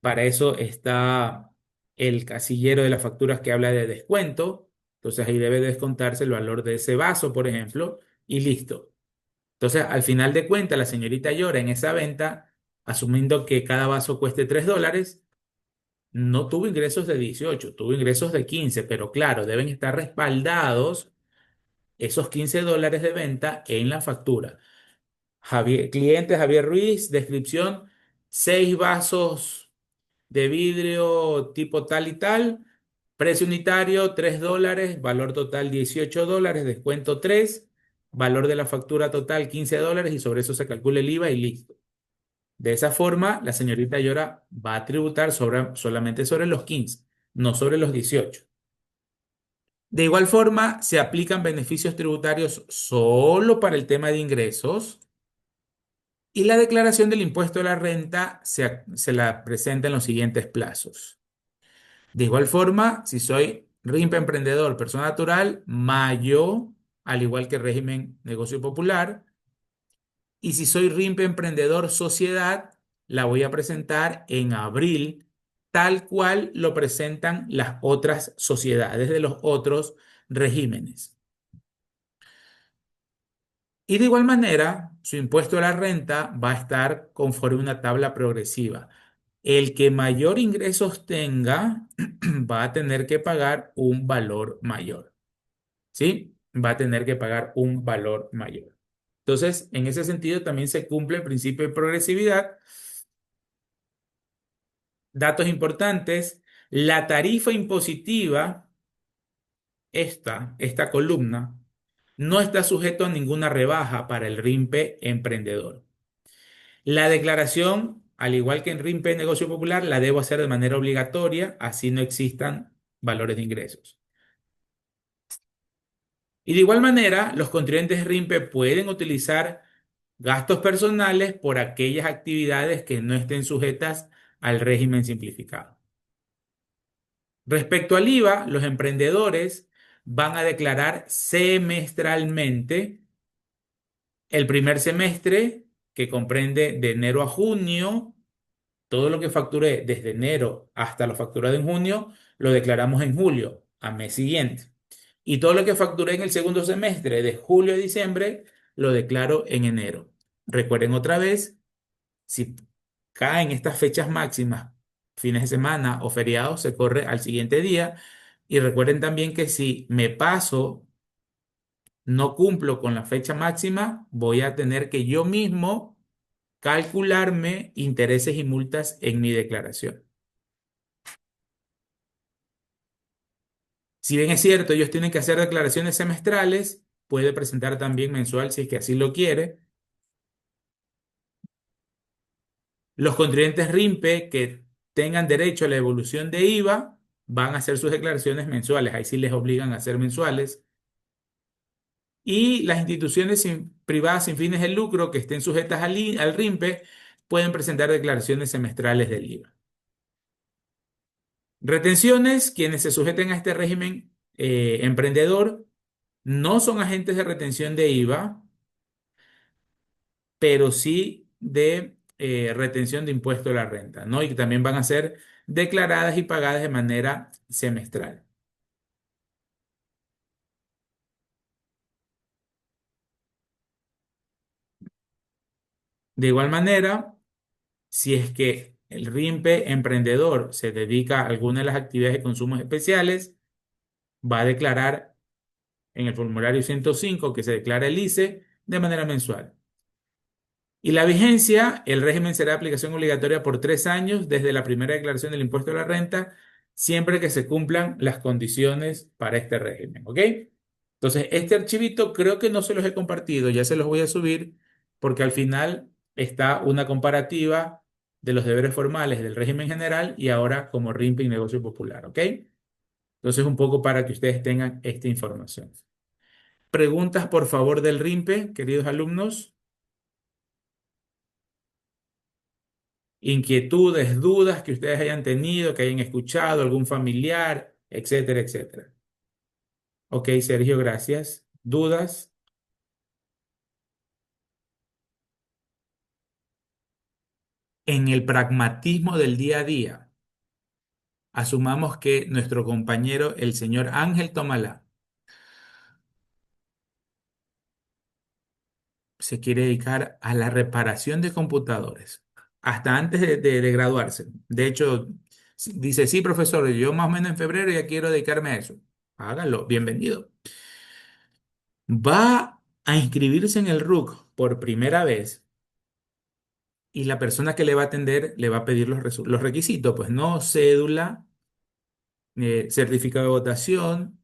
Para eso está el casillero de las facturas que habla de descuento. Entonces ahí debe descontarse el valor de ese vaso, por ejemplo, y listo. Entonces, al final de cuentas, la señorita Llora en esa venta, asumiendo que cada vaso cueste $3, no tuvo ingresos de 18, tuvo ingresos de 15, pero claro, deben estar respaldados esos $15 de venta en la factura. Cliente Javier Ruiz, descripción, 6 vasos de vidrio tipo tal y tal, precio unitario $3, valor total $18, descuento 3, valor de la factura total $15 y sobre eso se calcula el IVA y listo. De esa forma, la señorita Llora va a tributar solamente sobre los 15, no sobre los 18. De igual forma, se aplican beneficios tributarios solo para el tema de ingresos y la declaración del impuesto a la renta se la presenta en los siguientes plazos. De igual forma, si soy RIMPE emprendedor, persona natural, mayo, al igual que régimen negocio popular. Y si soy RIMPE emprendedor sociedad, la voy a presentar en abril, tal cual lo presentan las otras sociedades de los otros regímenes. Y de igual manera, su impuesto a la renta va a estar conforme a una tabla progresiva. El que mayor ingresos tenga va a tener que pagar un valor mayor, ¿sí? Va a tener que pagar un valor mayor. Entonces, en ese sentido también se cumple el principio de progresividad. Datos importantes, la tarifa impositiva, esta columna, no está sujeto a ninguna rebaja para el RIMPE emprendedor. La declaración, al igual que en RIMPE Negocio Popular, la debo hacer de manera obligatoria, así no existan valores de ingresos. Y de igual manera, los contribuyentes RIMPE pueden utilizar gastos personales por aquellas actividades que no estén sujetas al régimen simplificado. Respecto al IVA, los emprendedores van a declarar semestralmente el primer semestre, que comprende de enero a junio. Todo lo que facturé desde enero hasta lo facturado en junio, lo declaramos en julio, a mes siguiente. Y todo lo que facturé en el segundo semestre, de julio a diciembre, lo declaro en enero. Recuerden otra vez, si caen estas fechas máximas, fines de semana o feriados, se corre al siguiente día. Y recuerden también que si me paso, no cumplo con la fecha máxima, voy a tener que yo mismo calcularme intereses y multas en mi declaración. Si bien es cierto, ellos tienen que hacer declaraciones semestrales, puede presentar también mensual si es que así lo quiere. Los contribuyentes RIMPE que tengan derecho a la devolución de IVA van a hacer sus declaraciones mensuales. Ahí sí les obligan a hacer mensuales. Y las instituciones privadas sin fines de lucro que estén sujetas al RIMPE pueden presentar declaraciones semestrales del IVA. Retenciones, quienes se sujeten a este régimen emprendedor, no son agentes de retención de IVA, pero sí de retención de impuesto a la renta, ¿no? Y que también van a ser declaradas y pagadas de manera semestral. De igual manera, si es que el RIMPE emprendedor se dedica a alguna de las actividades de consumos especiales, va a declarar en el formulario 105 que se declara el ICE de manera mensual. Y la vigencia, el régimen será de aplicación obligatoria por 3 años desde la primera declaración del impuesto a la renta, siempre que se cumplan las condiciones para este régimen, ¿ok? Entonces, este archivito creo que no se los he compartido, ya se los voy a subir porque al final está una comparativa de los deberes formales del régimen general y ahora como RIMPE y negocio popular, ¿ok? Entonces, un poco para que ustedes tengan esta información. Preguntas, por favor, del RIMPE, queridos alumnos. Inquietudes, dudas que ustedes hayan tenido, que hayan escuchado, algún familiar, etcétera, etcétera. Ok, Sergio, gracias. ¿Dudas? En el pragmatismo del día a día, asumamos que nuestro compañero, el señor Ángel Tomalá, se quiere dedicar a la reparación de computadores, hasta antes de graduarse. De hecho, dice, sí, profesor, yo más o menos en febrero ya quiero dedicarme a eso. Hágalo, bienvenido. Va a inscribirse en el RUC por primera vez y la persona que le va a atender le va a pedir los requisitos, pues no, cédula, certificado de votación,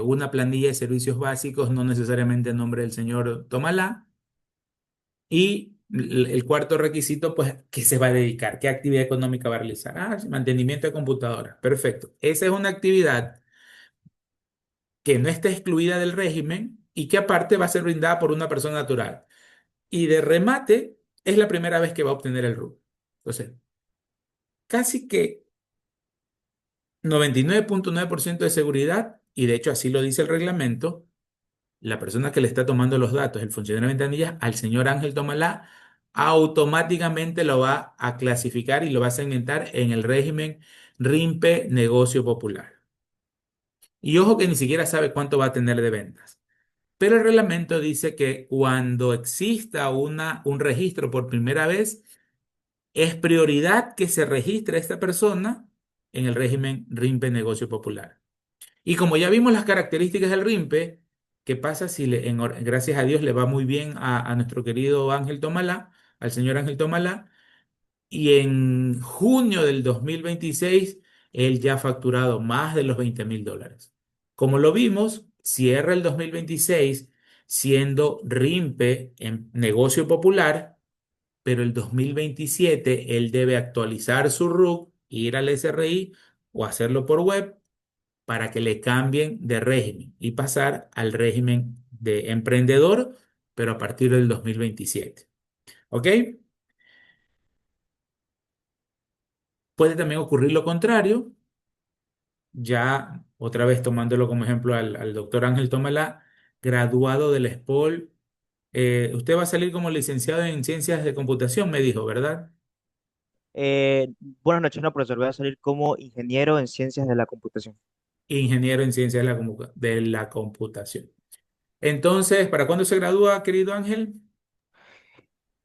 una planilla de servicios básicos, no necesariamente en nombre del señor Tomalá, y el cuarto requisito, pues, ¿qué se va a dedicar? ¿Qué actividad económica va a realizar? Ah, sí, mantenimiento de computadoras. Perfecto. Esa es una actividad que no está excluida del régimen y que aparte va a ser brindada por una persona natural. Y de remate, es la primera vez que va a obtener el RUT. Entonces, casi que 99,9% de seguridad, y de hecho así lo dice el reglamento, la persona que le está tomando los datos, el funcionario de ventanilla, al señor Ángel Tomalá, automáticamente lo va a clasificar y lo va a segmentar en el régimen RIMPE Negocio Popular. Y ojo que ni siquiera sabe cuánto va a tener de ventas. Pero el reglamento dice que cuando exista un registro por primera vez, es prioridad que se registre esta persona en el régimen RIMPE Negocio Popular. Y como ya vimos las características del RIMPE, ¿qué pasa si gracias a Dios le va muy bien a nuestro querido Ángel Tomalá, al señor Ángel Tomalá, y en junio del 2026 él ya ha facturado más de los $20,000? Como lo vimos, cierra el 2026 siendo RIMPE en negocio popular, pero el 2027 él debe actualizar su RUC, ir al SRI o hacerlo por web para que le cambien de régimen y pasar al régimen de emprendedor, pero a partir del 2027. ¿Ok? Puede también ocurrir lo contrario, ya otra vez tomándolo como ejemplo al doctor Ángel Tomalá, graduado del SPOL. Usted va a salir como licenciado en ciencias de computación, me dijo, ¿verdad? Eh, Buenas noches, no, profesor. Voy a salir como ingeniero en ciencias de la computación. Ingeniero en ciencias de la computación. Entonces, ¿para cuándo se gradúa, querido Ángel?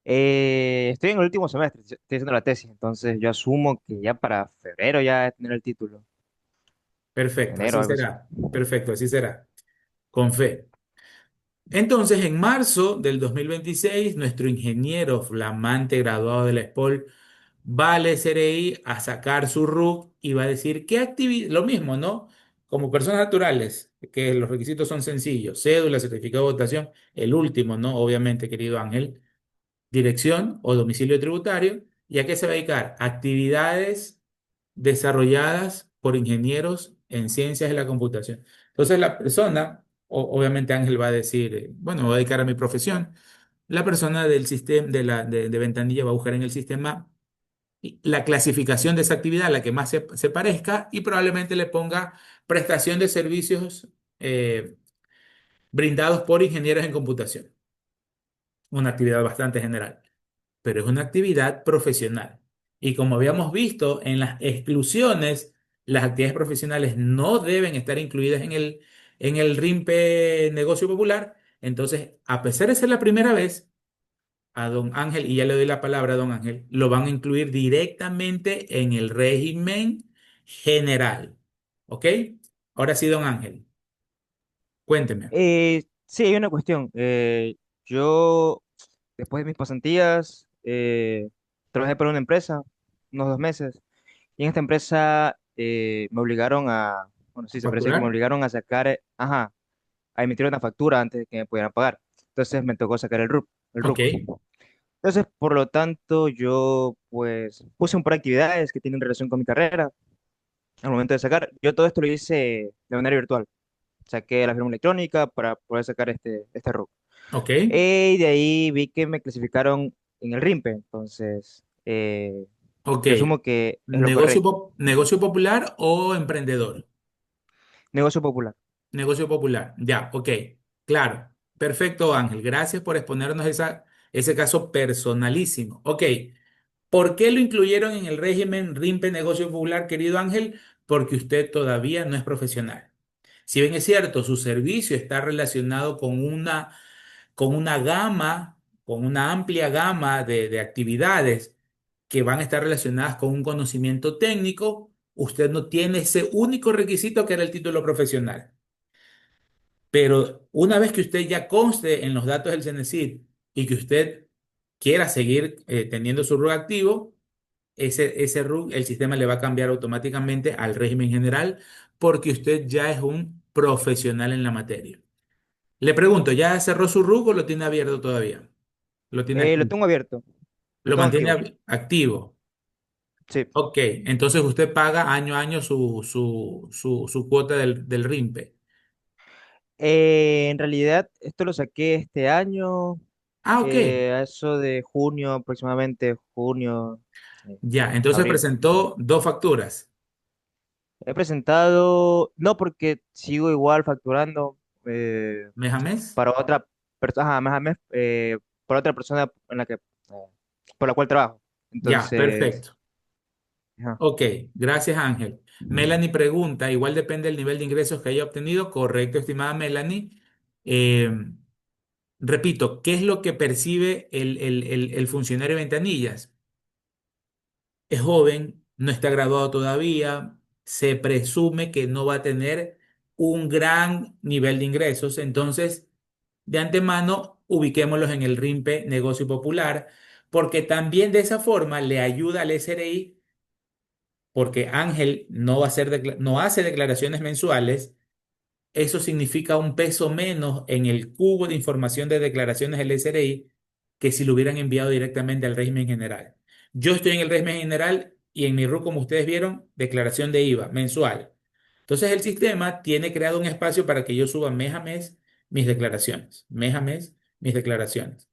Estoy en el último semestre, estoy haciendo la tesis, entonces yo asumo que ya para febrero ya tener el título, Perfecto, enero, así algo así. será. Perfecto, así será. Con fe. Entonces, en marzo del 2026, nuestro ingeniero flamante graduado de la SPOL va al SRI a sacar su RUC y va a decir qué actividad, lo mismo, ¿no? Como personas naturales, que los requisitos son sencillos, cédula, certificado de votación, el último, ¿no? Obviamente, querido Ángel, dirección o domicilio tributario. ¿Y a qué se va a dedicar? Actividades desarrolladas por ingenieros en ciencias de la computación. Entonces la persona, obviamente Ángel va a decir, bueno, me voy a dedicar a mi profesión. La persona del sistema de ventanilla va a buscar en el sistema la clasificación de esa actividad, la que más se parezca, y probablemente le ponga prestación de servicios brindados por ingenieros en computación. Una actividad bastante general, pero es una actividad profesional. Y como habíamos visto en las exclusiones, las actividades profesionales no deben estar incluidas en el RIMPE Negocio Popular. Entonces, a pesar de ser la primera vez, a don Ángel, y ya le doy la palabra a don Ángel, lo van a incluir directamente en el régimen general. ¿Ok? Ahora sí, don Ángel, cuénteme. Sí, hay una cuestión. Yo, después de mis pasantías, trabajé para una empresa unos 2 meses, y en esta empresa me obligaron a, bueno, sí, se parece que me ¿Facturar? obligaron a sacar, ajá, a emitir una factura antes de que me pudieran pagar. Entonces me tocó sacar el Ok, RUC. Entonces, por lo tanto, yo pues puse un par de actividades que tienen relación con mi carrera al momento de sacar. Yo todo esto lo hice de manera virtual. Saqué la firma electrónica para poder sacar este RUC. ok, Y de ahí vi que me clasificaron en el RIMPE. Entonces, ok. yo asumo que es lo correcto. Negocio popular o emprendedor. Negocio popular. Negocio popular. Ya, ok. Claro. Perfecto, Ángel. Gracias por exponernos ese caso personalísimo. Ok. ¿Por qué lo incluyeron en el régimen RIMPE Negocio Popular, querido Ángel? Porque usted todavía no es profesional. Si bien es cierto, su servicio está relacionado con una gama, con una amplia gama de actividades que van a estar relacionadas con un conocimiento técnico, usted no tiene ese único requisito que era el título profesional. Pero una vez que usted ya conste en los datos del CENESID y que usted quiera seguir teniendo su RUC activo, ese RUC, el sistema le va a cambiar automáticamente al régimen general porque usted ya es un profesional en la materia. Le pregunto, ¿ya cerró su RUC o lo tiene abierto todavía? Lo tiene Lo activo. tengo abierto, lo Lo tengo mantiene activo. activo. Sí. Ok, entonces usted paga año a año su cuota del RIMPE. En realidad, esto lo saqué este año, Ah, ok. a eso de junio, aproximadamente junio, eh, Ya, entonces abril. presentó dos facturas, He presentado, no porque sigo igual facturando mes a mes. para otra persona, más a mes, para otra persona por la cual trabajo. Ya, Entonces, perfecto. ajá. Ok, gracias Ángel. Melanie pregunta, igual depende del nivel de ingresos que haya obtenido. Correcto, estimada Melanie. Eh, repito, ¿qué es lo que percibe el funcionario de ventanillas? Es joven, no está graduado todavía, se presume que no va a tener un gran nivel de ingresos, entonces de antemano ubiquémoslos en el RIMPE Negocio Popular, porque también de esa forma le ayuda al SRI, porque Ángel no va a hacer no hace declaraciones mensuales. Eso significa un peso menos en el cubo de información de declaraciones del SRI que si lo hubieran enviado directamente al régimen general. Yo estoy en el régimen general y en mi RUC, como ustedes vieron, declaración de IVA mensual. Entonces el sistema tiene creado un espacio para que yo suba mes a mes mis declaraciones, mes a mes mis declaraciones.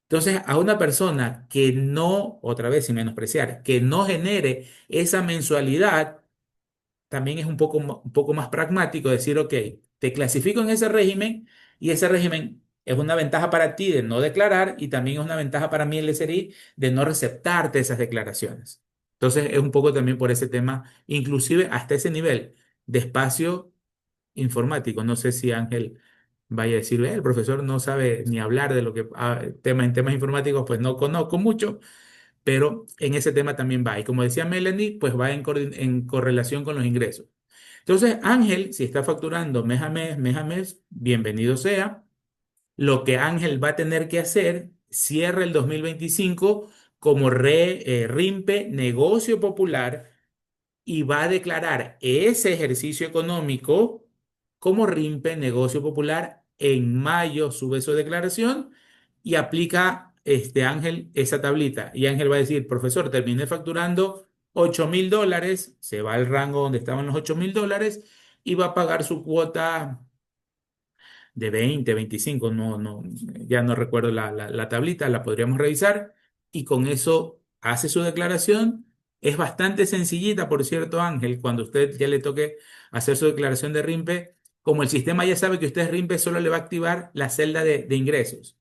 Entonces, a una persona que no, otra vez sin menospreciar, que no genere esa mensualidad, también es un poco más pragmático decir, ok, te clasifico en ese régimen y ese régimen es una ventaja para ti de no declarar y también es una ventaja para mí el SRI de no receptarte esas declaraciones. Entonces es un poco también por ese tema, inclusive hasta ese nivel de espacio informático. No sé si Ángel vaya a decir, "Ve, el profesor no sabe ni hablar de lo que, en temas informáticos, pues no conozco mucho, pero en ese tema también va. Y como decía Melanie, pues va en correlación con los ingresos. Entonces, Ángel, si está facturando mes a mes, bienvenido sea. Lo que Ángel va a tener que hacer, cierra el 2025 como RIMPE Negocio Popular y va a declarar ese ejercicio económico como RIMPE Negocio Popular. En mayo sube su declaración y aplica Ángel esa tablita. Y Ángel va a decir, profesor, terminé facturando $8.000, se va al rango donde estaban los $8.000 y va a pagar su cuota de 20, 25, ya no recuerdo la tablita, la podríamos revisar y con eso hace su declaración. Es bastante sencillita, por cierto, Ángel, cuando usted ya le toque hacer su declaración de RIMPE, como el sistema ya sabe que usted es RIMPE, solo le va a activar la celda de ingresos.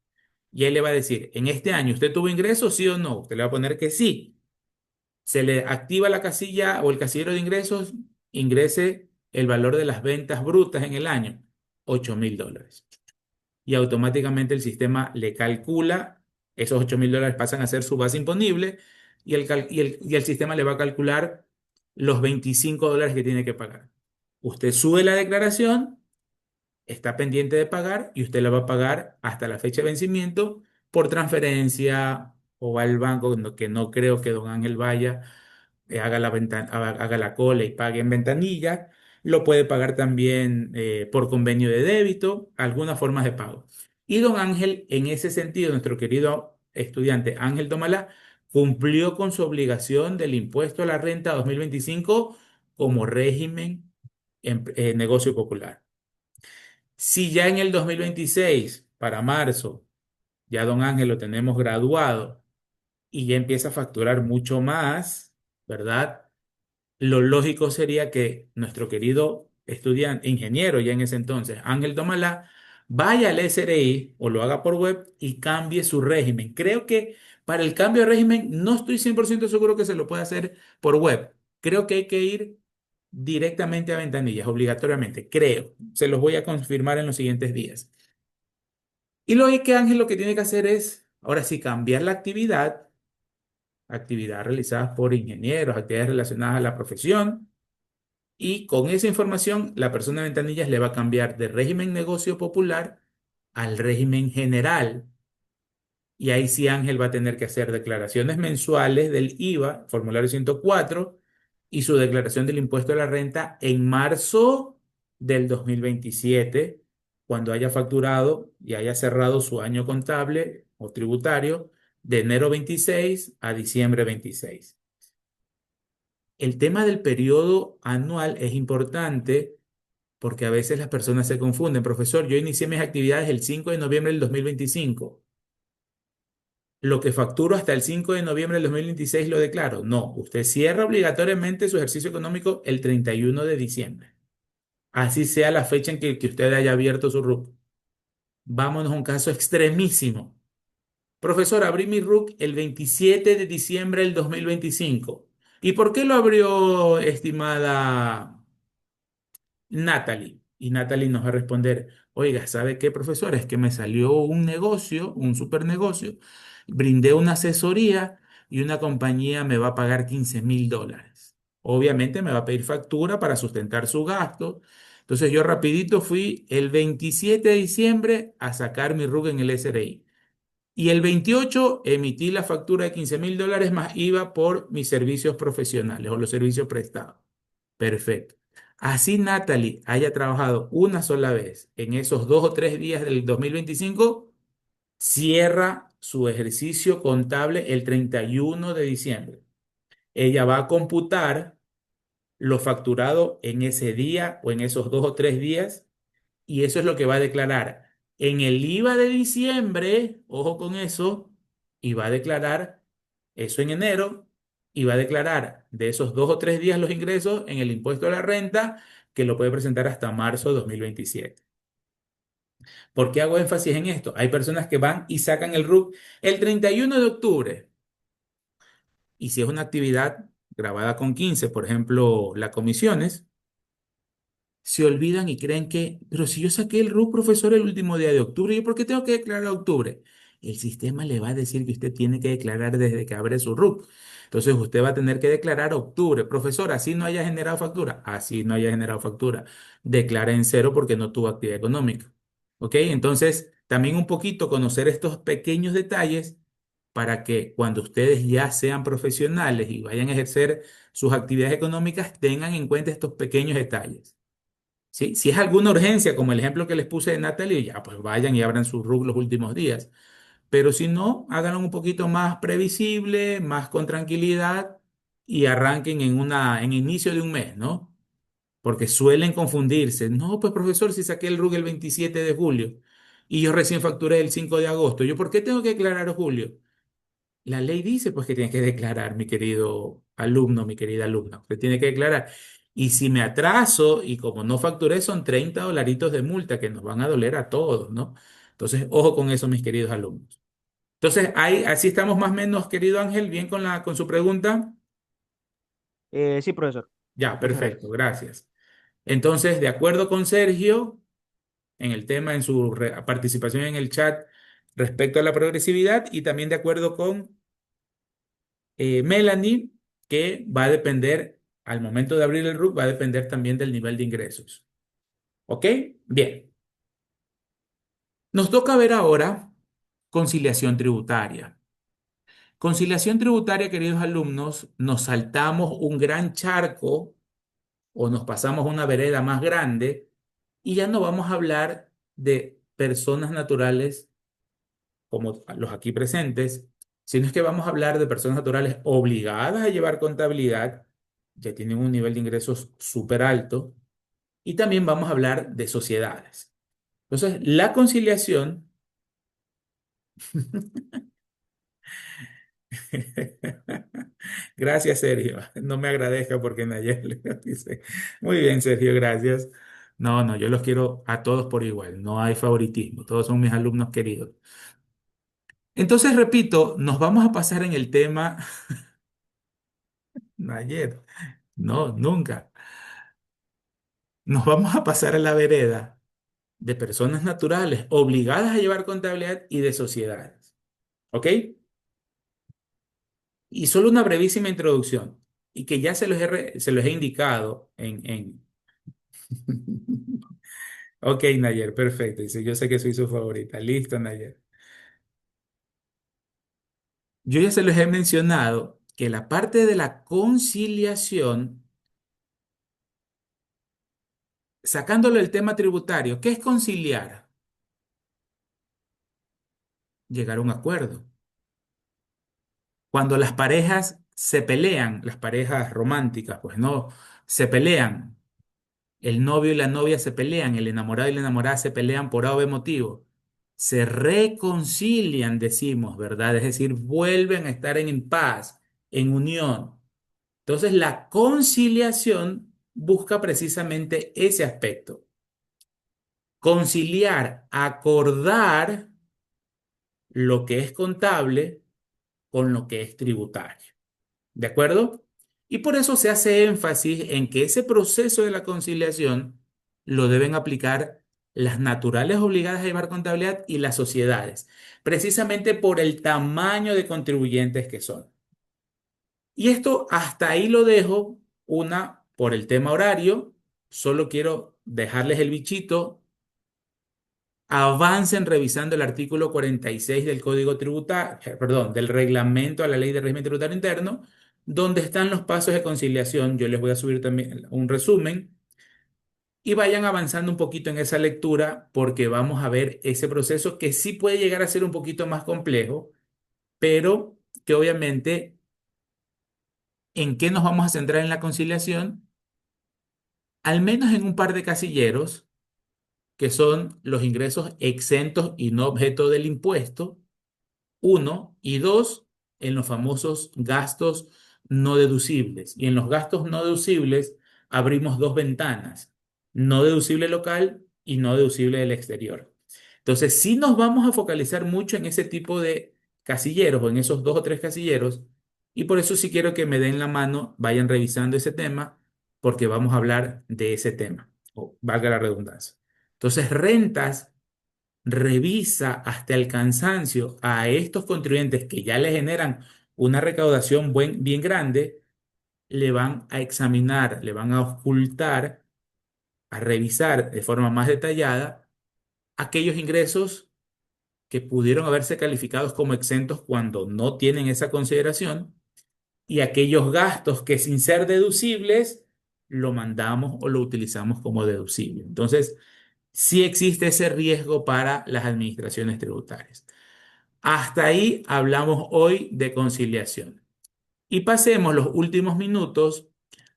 Y él le va a decir, en este año, ¿usted tuvo ingresos, sí o no? Usted le va a poner que sí. Se le activa la casilla o el casillero de ingresos, ingrese el valor de las ventas brutas en el año, $8.000 y automáticamente el sistema le calcula, esos $8.000 pasan a ser su base imponible y el sistema le va a calcular los $25 que tiene que pagar. Usted sube la declaración, está pendiente de pagar y usted la va a pagar hasta la fecha de vencimiento por transferencia o va al banco, que no creo que don Ángel vaya, haga la cola y pague en ventanilla. Lo puede pagar también por convenio de débito, algunas formas de pago. Y don Ángel, en ese sentido, nuestro querido estudiante Ángel Tomalá, cumplió con su obligación del impuesto a la renta 2025 como régimen en negocio popular. Si ya en el 2026, para marzo, ya don Ángel lo tenemos graduado y ya empieza a facturar mucho más, ¿verdad? Lo lógico sería que nuestro querido estudiante, ingeniero ya en ese entonces, Ángel Tomalá, vaya al SRI o lo haga por web y cambie su régimen. Creo que para el cambio de régimen no estoy 100% seguro que se lo pueda hacer por web. Creo que hay que ir directamente a ventanillas, obligatoriamente. Creo. Se los voy a confirmar en los siguientes días. Y lo que Ángel lo que tiene que hacer es, ahora sí, cambiar la actividad, actividades realizadas por ingenieros, actividades relacionadas a la profesión. Y con esa información, la persona de ventanillas le va a cambiar de régimen negocio popular al régimen general. Y ahí sí Ángel va a tener que hacer declaraciones mensuales del IVA, formulario 104, y su declaración del impuesto a la renta en marzo del 2027, cuando haya facturado y haya cerrado su año contable o tributario de enero 26 a diciembre 26. El tema del periodo anual es importante porque a veces las personas se confunden. Profesor, yo inicié mis actividades el 5 de noviembre del 2025. Lo que facturo hasta el 5 de noviembre del 2026 lo declaro. No, usted cierra obligatoriamente su ejercicio económico el 31 de diciembre. Así sea la fecha en que usted haya abierto su RUC. Vámonos a un caso extremísimo. Profesor, abrí mi RUC el 27 de diciembre del 2025. ¿Y por qué lo abrió, estimada Natalie? Y Natalie nos va a responder, oiga, ¿sabe qué, profesora? Es que me salió un negocio, un super negocio, brindé una asesoría y una compañía me va a pagar $15.000. Obviamente me va a pedir factura para sustentar su gasto. Entonces yo rapidito fui el 27 de diciembre a sacar mi RUC en el SRI. Y el 28 emití la factura de $15.000 más IVA por mis servicios profesionales o los servicios prestados. Perfecto. Así Natalie haya trabajado una sola vez en esos 2 o 3 días del 2025, cierra su ejercicio contable el 31 de diciembre. Ella va a computar lo facturado en ese día o en esos 2 o 3 días y eso es lo que va a declarar en el IVA de diciembre, ojo con eso, y va a declarar eso en enero, y va a declarar de esos 2 o 3 días los ingresos en el impuesto a la renta, que lo puede presentar hasta marzo de 2027. ¿Por qué hago énfasis en esto? Hay personas que van y sacan el RUC el 31 de octubre, y si es una actividad grabada con 15, por ejemplo, las comisiones, se olvidan y creen que, pero si yo saqué el RUC, profesor, el último día de octubre, ¿yo por qué tengo que declarar octubre? El sistema le va a decir que usted tiene que declarar desde que abre su RUC. Entonces usted va a tener que declarar octubre. Profesor, así no haya generado factura. Así no haya generado factura. Declara en cero porque no tuvo actividad económica. ¿Ok? Entonces, también un poquito conocer estos pequeños detalles para que cuando ustedes ya sean profesionales y vayan a ejercer sus actividades económicas, tengan en cuenta estos pequeños detalles. ¿Sí? Si es alguna urgencia, como el ejemplo que les puse de Natalie, ya pues vayan y abran su RUC los últimos días. Pero si no, háganlo un poquito más previsible, más con tranquilidad y arranquen en inicio de un mes, ¿no? Porque suelen confundirse. No, pues profesor, si saqué el RUC el 27 de julio y yo recién facturé el 5 de agosto, ¿yo por qué tengo que declarar julio? La ley dice pues que tienes que declarar, mi querido alumno, mi querida alumna. Usted tiene que declarar. Y si me atraso y como no facturé, son $30 de multa que nos van a doler a todos, ¿no? Entonces, ojo con eso, mis queridos alumnos. Entonces, ahí, así estamos más o menos, querido Ángel, bien con su pregunta. Sí, profesor. Ya, Muchas perfecto, gracias. gracias. Entonces, de acuerdo con Sergio, en el tema, en su participación en el chat respecto a la progresividad y también de acuerdo con Melanie, que va a depender, al momento de abrir el RUC, va a depender también del nivel de ingresos. ¿Ok? Bien. Nos toca ver ahora conciliación tributaria. Conciliación tributaria, queridos alumnos, nos saltamos un gran charco o nos pasamos una vereda más grande y ya no vamos a hablar de personas naturales como los aquí presentes, sino es que vamos a hablar de personas naturales obligadas a llevar contabilidad, ya tienen un nivel de ingresos súper alto, y también vamos a hablar de sociedades. Entonces, la conciliación, gracias Sergio, no me agradezca porque Nayeli dice, muy bien Sergio, gracias. No, no, yo los quiero a todos por igual, no hay favoritismo, todos son mis alumnos queridos. Entonces, repito, nos vamos a pasar en el tema, Nayel, no, nunca. Nos vamos a pasar a la vereda de personas naturales obligadas a llevar contabilidad y de sociedades. ¿Ok? Y solo una brevísima introducción, y que ya se los he indicado Ok, Nayer, perfecto. Dice, yo sé que soy su favorita. Listo, Nayer. Yo ya se los he mencionado que la parte de la conciliación, sacándolo del tema tributario, ¿qué es conciliar? Llegar a un acuerdo. Cuando las parejas se pelean, las parejas románticas, pues no, se pelean. El novio y la novia se pelean, el enamorado y la enamorada se pelean por A o B motivo. Se reconcilian, decimos, ¿verdad? Es decir, vuelven a estar en paz, en unión. Entonces, la conciliación busca precisamente ese aspecto. Conciliar, acordar lo que es contable con lo que es tributario. ¿De acuerdo? Y por eso se hace énfasis en que ese proceso de la conciliación lo deben aplicar las naturales obligadas a llevar contabilidad y las sociedades, precisamente por el tamaño de contribuyentes que son. Y esto hasta ahí lo dejo, una por el tema horario, solo quiero dejarles el bichito. Avancen revisando el artículo 46 del Código Tributario, perdón, del reglamento a la Ley de Régimen Tributario Interno, donde están los pasos de conciliación. Yo les voy a subir también un resumen y vayan avanzando un poquito en esa lectura porque vamos a ver ese proceso que sí puede llegar a ser un poquito más complejo, pero que obviamente en qué nos vamos a centrar en la conciliación, al menos en un par de casilleros, que son los ingresos exentos y no objeto del impuesto. Uno, y dos, en los famosos gastos no deducibles. Y en los gastos no deducibles abrimos dos ventanas, no deducible local y no deducible del exterior. Entonces, sí nos vamos a focalizar mucho en ese tipo de casilleros o en esos dos o tres casilleros. Y por eso sí quiero que me den la mano, vayan revisando ese tema, porque vamos a hablar de ese tema. o valga la redundancia. Entonces, rentas revisa hasta el cansancio a estos contribuyentes que ya le generan una recaudación bien grande, le van a examinar, le van a ocultar, a revisar de forma más detallada aquellos ingresos que pudieron haberse calificados como exentos cuando no tienen esa consideración y aquellos gastos que sin ser deducibles lo mandamos o lo utilizamos como deducible. Entonces, sí existe ese riesgo para las administraciones tributarias. Hasta ahí hablamos hoy de conciliación. Y pasemos los últimos minutos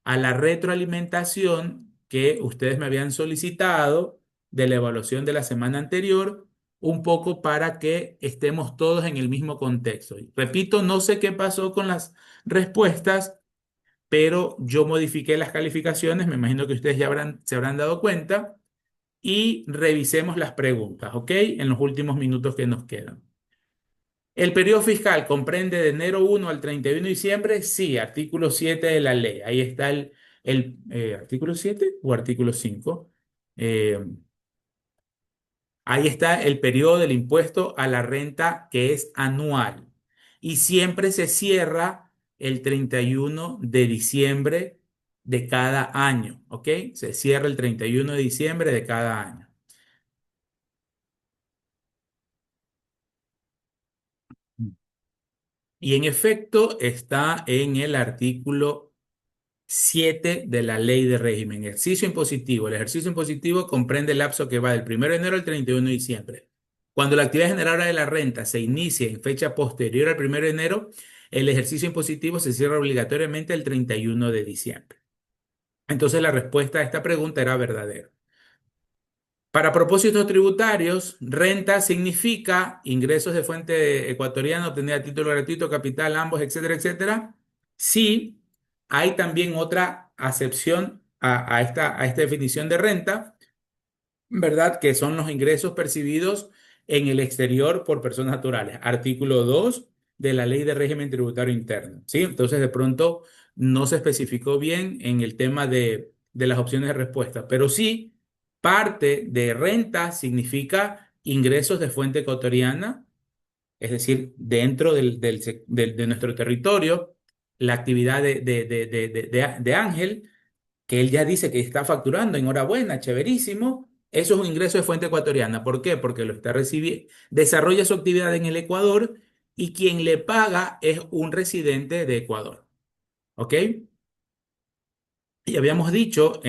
a la retroalimentación que ustedes me habían solicitado de la evaluación de la semana anterior, un poco para que estemos todos en el mismo contexto. Y repito, no sé qué pasó con las respuestas, pero yo modifiqué las calificaciones, me imagino que ustedes ya se habrán dado cuenta, y revisemos las preguntas, ¿ok? En los últimos minutos que nos quedan. ¿El periodo fiscal comprende de enero 1 al 31 de diciembre? Sí, artículo 7 de la ley. Ahí está el artículo 7 o artículo 5. Eh, Ahí está el periodo del impuesto a la renta que es anual. Y siempre se cierra el 31 de diciembre de cada año, ¿ok? Se cierra el 31 de diciembre de cada año. Y en efecto está en el artículo 7 de la ley de régimen. Ejercicio impositivo. El ejercicio impositivo comprende el lapso que va del 1 de enero al 31 de diciembre. Cuando la actividad generadora de la renta se inicia en fecha posterior al 1 de enero, el ejercicio impositivo se cierra obligatoriamente el 31 de diciembre. Entonces la respuesta a esta pregunta era verdadera. Para propósitos tributarios, renta significa ingresos de fuente ecuatoriana obtenida a título gratuito, capital, ambos, etcétera, etcétera. Sí, hay también otra acepción a esta definición de renta, ¿verdad? Que son los ingresos percibidos en el exterior por personas naturales. Artículo 2 de la Ley de Régimen Tributario Interno, ¿sí? Entonces, de pronto no se especificó bien en el tema de las opciones de respuesta, pero sí, parte de renta significa ingresos de fuente ecuatoriana, es decir, dentro de nuestro territorio, la actividad de Ángel que él ya dice que está facturando, enhorabuena, chéverísimo. Eso es un ingreso de fuente ecuatoriana. ¿Por qué? Porque lo está recibiendo, desarrolla su actividad en el Ecuador y quien le paga es un residente de Ecuador. ¿Ok? Y habíamos dicho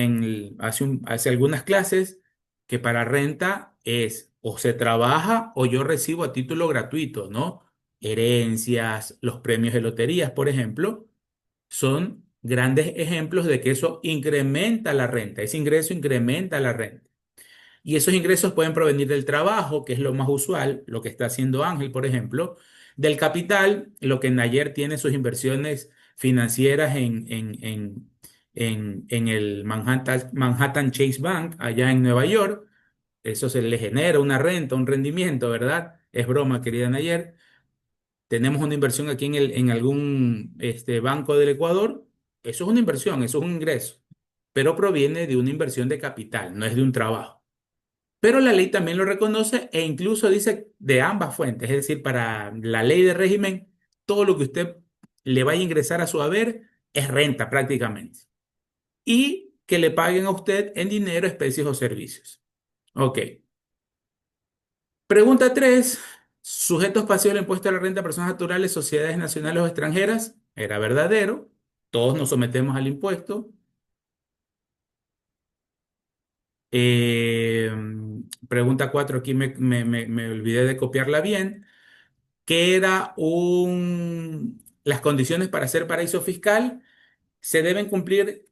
hace algunas clases que para renta es o se trabaja o yo recibo a título gratuito, ¿no? Herencias, los premios de loterías, por ejemplo son grandes ejemplos de que eso incrementa la renta, ese ingreso incrementa la renta. Y esos ingresos pueden provenir del trabajo, que es lo más usual, lo que está haciendo Ángel, por ejemplo, del capital, lo que Nayer tiene sus inversiones financieras en el Manhattan Chase Bank, allá en Nueva York. Eso se le genera una renta, un rendimiento, ¿verdad? Es broma, querida Nayer. Tenemos una inversión aquí en algún banco del Ecuador, eso es una inversión, eso es un ingreso, pero proviene de una inversión de capital, no es de un trabajo. Pero la ley también lo reconoce e incluso dice de ambas fuentes, es decir, para la ley de régimen, todo lo que usted le vaya a ingresar a su haber es renta prácticamente. Y que le paguen a usted en dinero, especies o servicios. Ok. Pregunta 3. Sujetos pasivos al impuesto a la renta, personas naturales, sociedades nacionales o extranjeras. Era verdadero. Todos nos sometemos al impuesto. Eh, Pregunta 4. Aquí me olvidé de copiarla bien. ¿Qué era las condiciones para ser paraíso fiscal? Se deben cumplir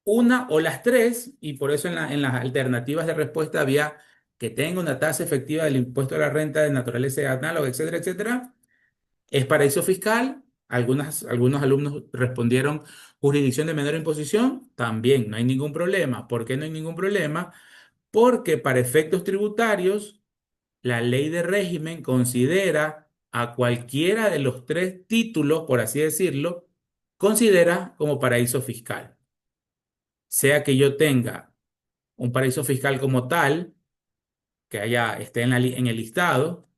una o las tres, y por eso en las alternativas de respuesta había que tenga una tasa efectiva del impuesto a la renta de naturaleza análoga, etcétera, etcétera. ¿Es paraíso fiscal? Algunos alumnos respondieron jurisdicción de menor imposición. También no hay ningún problema. ¿Por qué no hay ningún problema? Porque para efectos tributarios, la ley de régimen considera a cualquiera de los tres títulos, por así decirlo, considera como paraíso fiscal. Sea que yo tenga un paraíso fiscal como tal, que esté en el listado,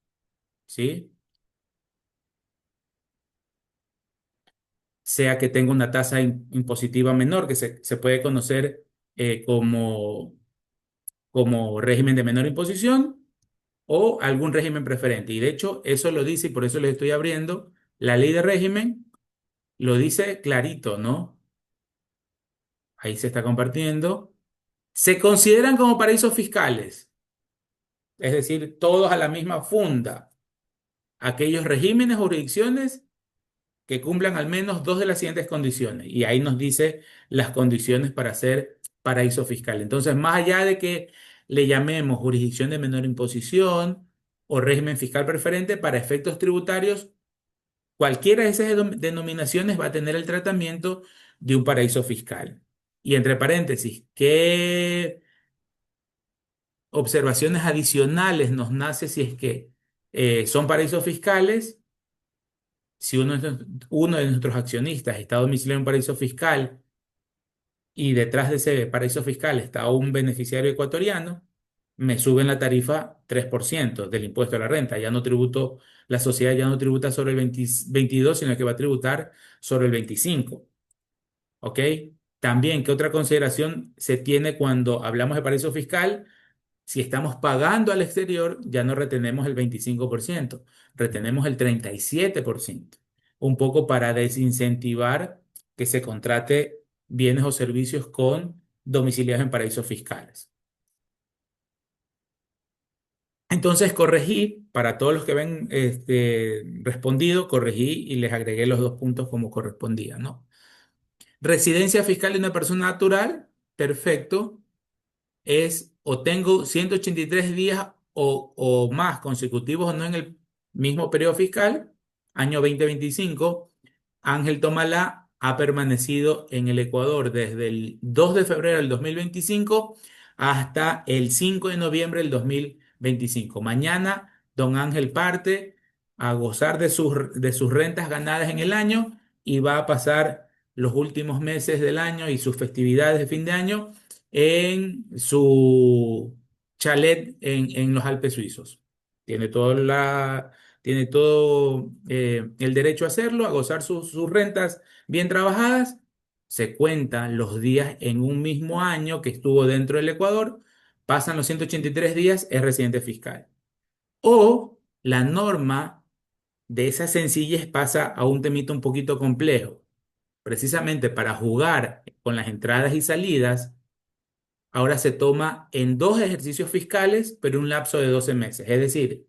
¿sí? Sea que tenga una tasa impositiva menor, que se puede conocer como, como régimen de menor imposición o algún régimen preferente. Y de hecho, eso lo dice, y por eso les estoy abriendo, la ley de régimen lo dice clarito, ¿no? Ahí se está compartiendo. Se consideran como paraísos fiscales, es decir, todos a la misma funda, aquellos regímenes o jurisdicciones que cumplan al menos dos de las siguientes condiciones. Y ahí nos dice las condiciones para ser paraíso fiscal. Entonces, más allá de que le llamemos jurisdicción de menor imposición o régimen fiscal preferente, para efectos tributarios, cualquiera de esas denominaciones va a tener el tratamiento de un paraíso fiscal. Y entre paréntesis, ¿qué observaciones adicionales nos nace si es que son paraísos fiscales? Si uno de nuestros accionistas está domiciliado en un paraíso fiscal y detrás de ese paraíso fiscal está un beneficiario ecuatoriano, me suben la tarifa 3% del impuesto a la renta. Ya no tributo, la sociedad ya no tributa sobre el 22, sino que va a tributar sobre el 25. ¿Ok? También, ¿qué otra consideración se tiene cuando hablamos de paraíso fiscal? Si estamos pagando al exterior, ya no retenemos el 25%, retenemos el 37%, un poco para desincentivar que se contrate bienes o servicios con domiciliados en paraísos fiscales. Entonces corregí, para todos los que ven respondido, corregí y les agregué los dos puntos como correspondía, ¿no? Residencia fiscal de una persona natural, perfecto. Es o tengo 183 días o más consecutivos o no en el mismo periodo fiscal, año 2025. Ángel Tomalá ha permanecido en el Ecuador desde el 2 de febrero del 2025 hasta el 5 de noviembre del 2025. Mañana, don Ángel parte a gozar de sus rentas ganadas en el año y va a pasar los últimos meses del año y sus festividades de fin de año en su chalet en los Alpes suizos. Tiene tiene todo el derecho a hacerlo, a gozar sus rentas bien trabajadas. Se cuentan los días en un mismo año que estuvo dentro del Ecuador, pasan los 183 días, es residente fiscal. O la norma de esa sencillez pasa a un temito un poquito complejo. Precisamente para jugar con las entradas y salidas, ahora se toma en dos ejercicios fiscales, pero un lapso de 12 meses. Es decir,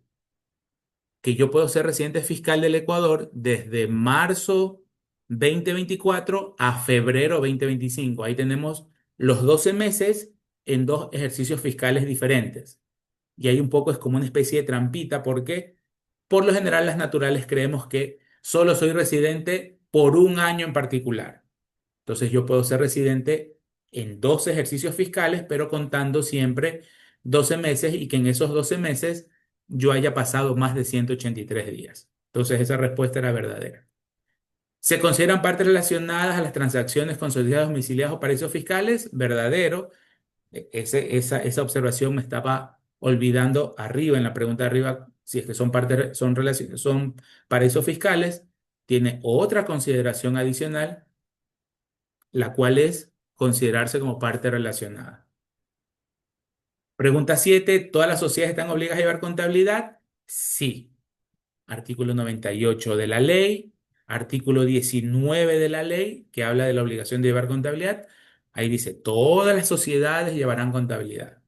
que yo puedo ser residente fiscal del Ecuador desde marzo 2024 a febrero 2025. Ahí tenemos los 12 meses en dos ejercicios fiscales diferentes. Y ahí un poco es como una especie de trampita porque por lo general las naturales creemos que solo soy residente por un año en particular. Entonces yo puedo ser residente en dos ejercicios fiscales, pero contando siempre 12 meses y que en esos 12 meses yo haya pasado más de 183 días. Entonces esa respuesta era verdadera. ¿Se consideran partes relacionadas a las transacciones consolidadas, domiciliadas o paraísos fiscales? Verdadero. Esa observación me estaba olvidando arriba, en la pregunta de arriba, si es que son paraísos fiscales. Tiene otra consideración adicional, la cual es considerarse como parte relacionada. Pregunta 7. ¿Todas las sociedades están obligadas a llevar contabilidad? Sí. Artículo 98 de la ley, artículo 19 de la ley, que habla de la obligación de llevar contabilidad. Ahí dice, todas las sociedades llevarán contabilidad.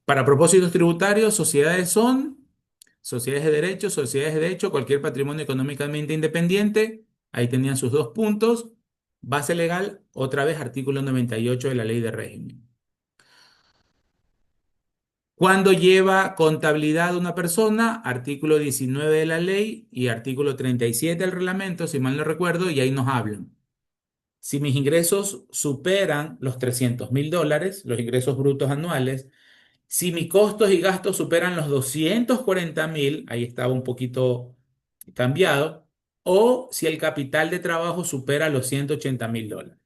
Para propósitos tributarios, sociedades de derecho, cualquier patrimonio económicamente independiente. Ahí tenían sus dos puntos. Base legal, otra vez, artículo 98 de la ley de régimen. ¿Cuándo lleva contabilidad una persona? Artículo 19 de la ley y artículo 37 del reglamento, si mal no recuerdo, y ahí nos hablan. Si mis ingresos superan los $300.000, los ingresos brutos anuales, si mis costos y gastos superan los 240.000, ahí estaba un poquito cambiado, o si el capital de trabajo supera los $180,000.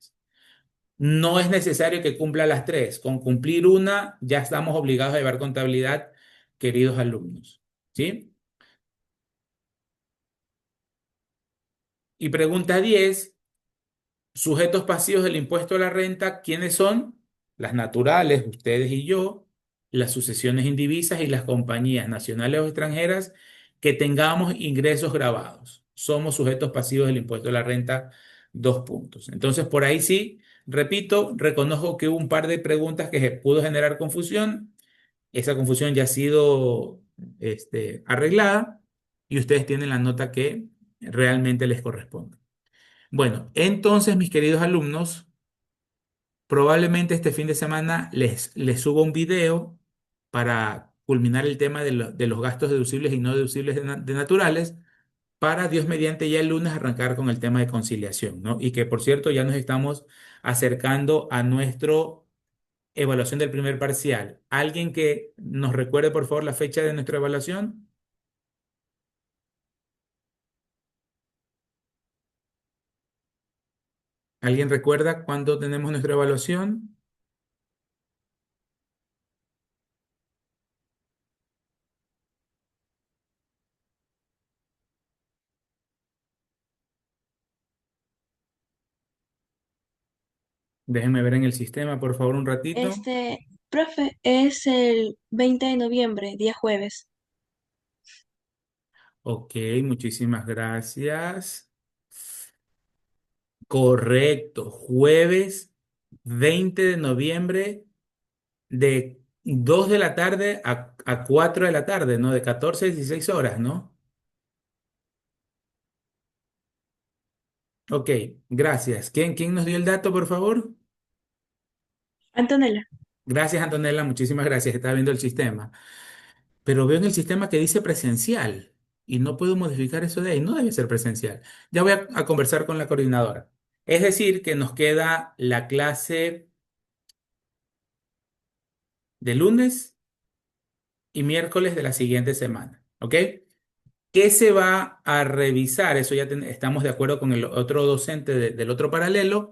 No es necesario que cumpla las tres. Con cumplir una, ya estamos obligados a llevar contabilidad, queridos alumnos. ¿Sí? Y pregunta 10. Sujetos pasivos del impuesto a la renta, ¿quiénes son? Las naturales, ustedes y yo, las sucesiones indivisas y las compañías nacionales o extranjeras que tengamos ingresos grabados. Somos sujetos pasivos del impuesto a la renta, 2 puntos. Entonces, por ahí sí, repito, reconozco que hubo un par de preguntas que pudo generar confusión. Esa confusión ya ha sido arreglada y ustedes tienen la nota que realmente les corresponde. Bueno, entonces, mis queridos alumnos, probablemente este fin de semana les suba un video para culminar el tema de los gastos deducibles y no deducibles de naturales, para Dios mediante ya el lunes arrancar con el tema de conciliación, ¿no? Y que, por cierto, ya nos estamos acercando a nuestra evaluación del primer parcial. ¿Alguien que nos recuerde, por favor, la fecha de nuestra evaluación? ¿Alguien recuerda cuándo tenemos nuestra evaluación? Déjenme ver en el sistema, por favor, un ratito. Profe, es el 20 de noviembre, día jueves. Ok, muchísimas gracias. Correcto, jueves 20 de noviembre de 2 de la tarde a 4 de la tarde, ¿no? De 14 a 16 horas, ¿no? Ok, gracias. ¿Quién nos dio el dato, por favor? Antonella, Gracias, Antonella, muchísimas gracias. Estaba viendo el sistema. Pero veo en el sistema que dice presencial y no puedo modificar eso de ahí. No debe ser presencial. Ya voy a conversar con la coordinadora. Es decir, que nos queda la clase de lunes y miércoles de la siguiente semana. ¿Ok? ¿Qué se va a revisar? Eso ya estamos de acuerdo con el otro docente del otro paralelo.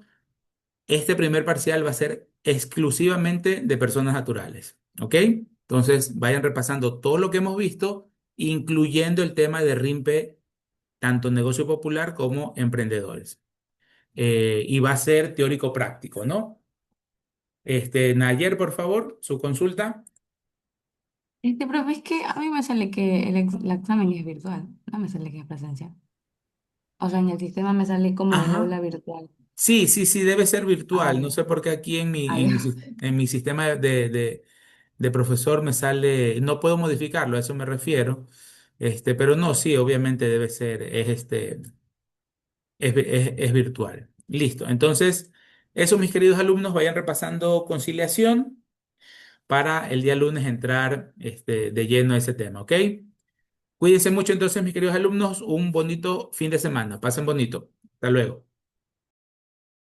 Este primer parcial va a ser exclusivamente de personas naturales. ¿Ok? Entonces, vayan repasando todo lo que hemos visto, incluyendo el tema de RIMPE, tanto negocio popular como emprendedores. Y va a ser teórico práctico, ¿no? Nayer, por favor, su consulta. Profe, es que a mí me sale que el examen es virtual, no me sale que es presencial. O sea, en el sistema me sale como el Ajá. aula virtual. Sí, sí, sí, debe ser Ah, virtual. No ya. sé por qué aquí Ah, ya. en mi sistema de profesor me sale, no puedo modificarlo, a eso me refiero. Pero no, sí, obviamente debe ser, es virtual. Listo. Entonces, eso, mis queridos alumnos, vayan repasando conciliación para el día lunes entrar de lleno a ese tema, ¿ok? Cuídense mucho entonces, mis queridos alumnos, un bonito fin de semana. Pasen bonito. Hasta luego.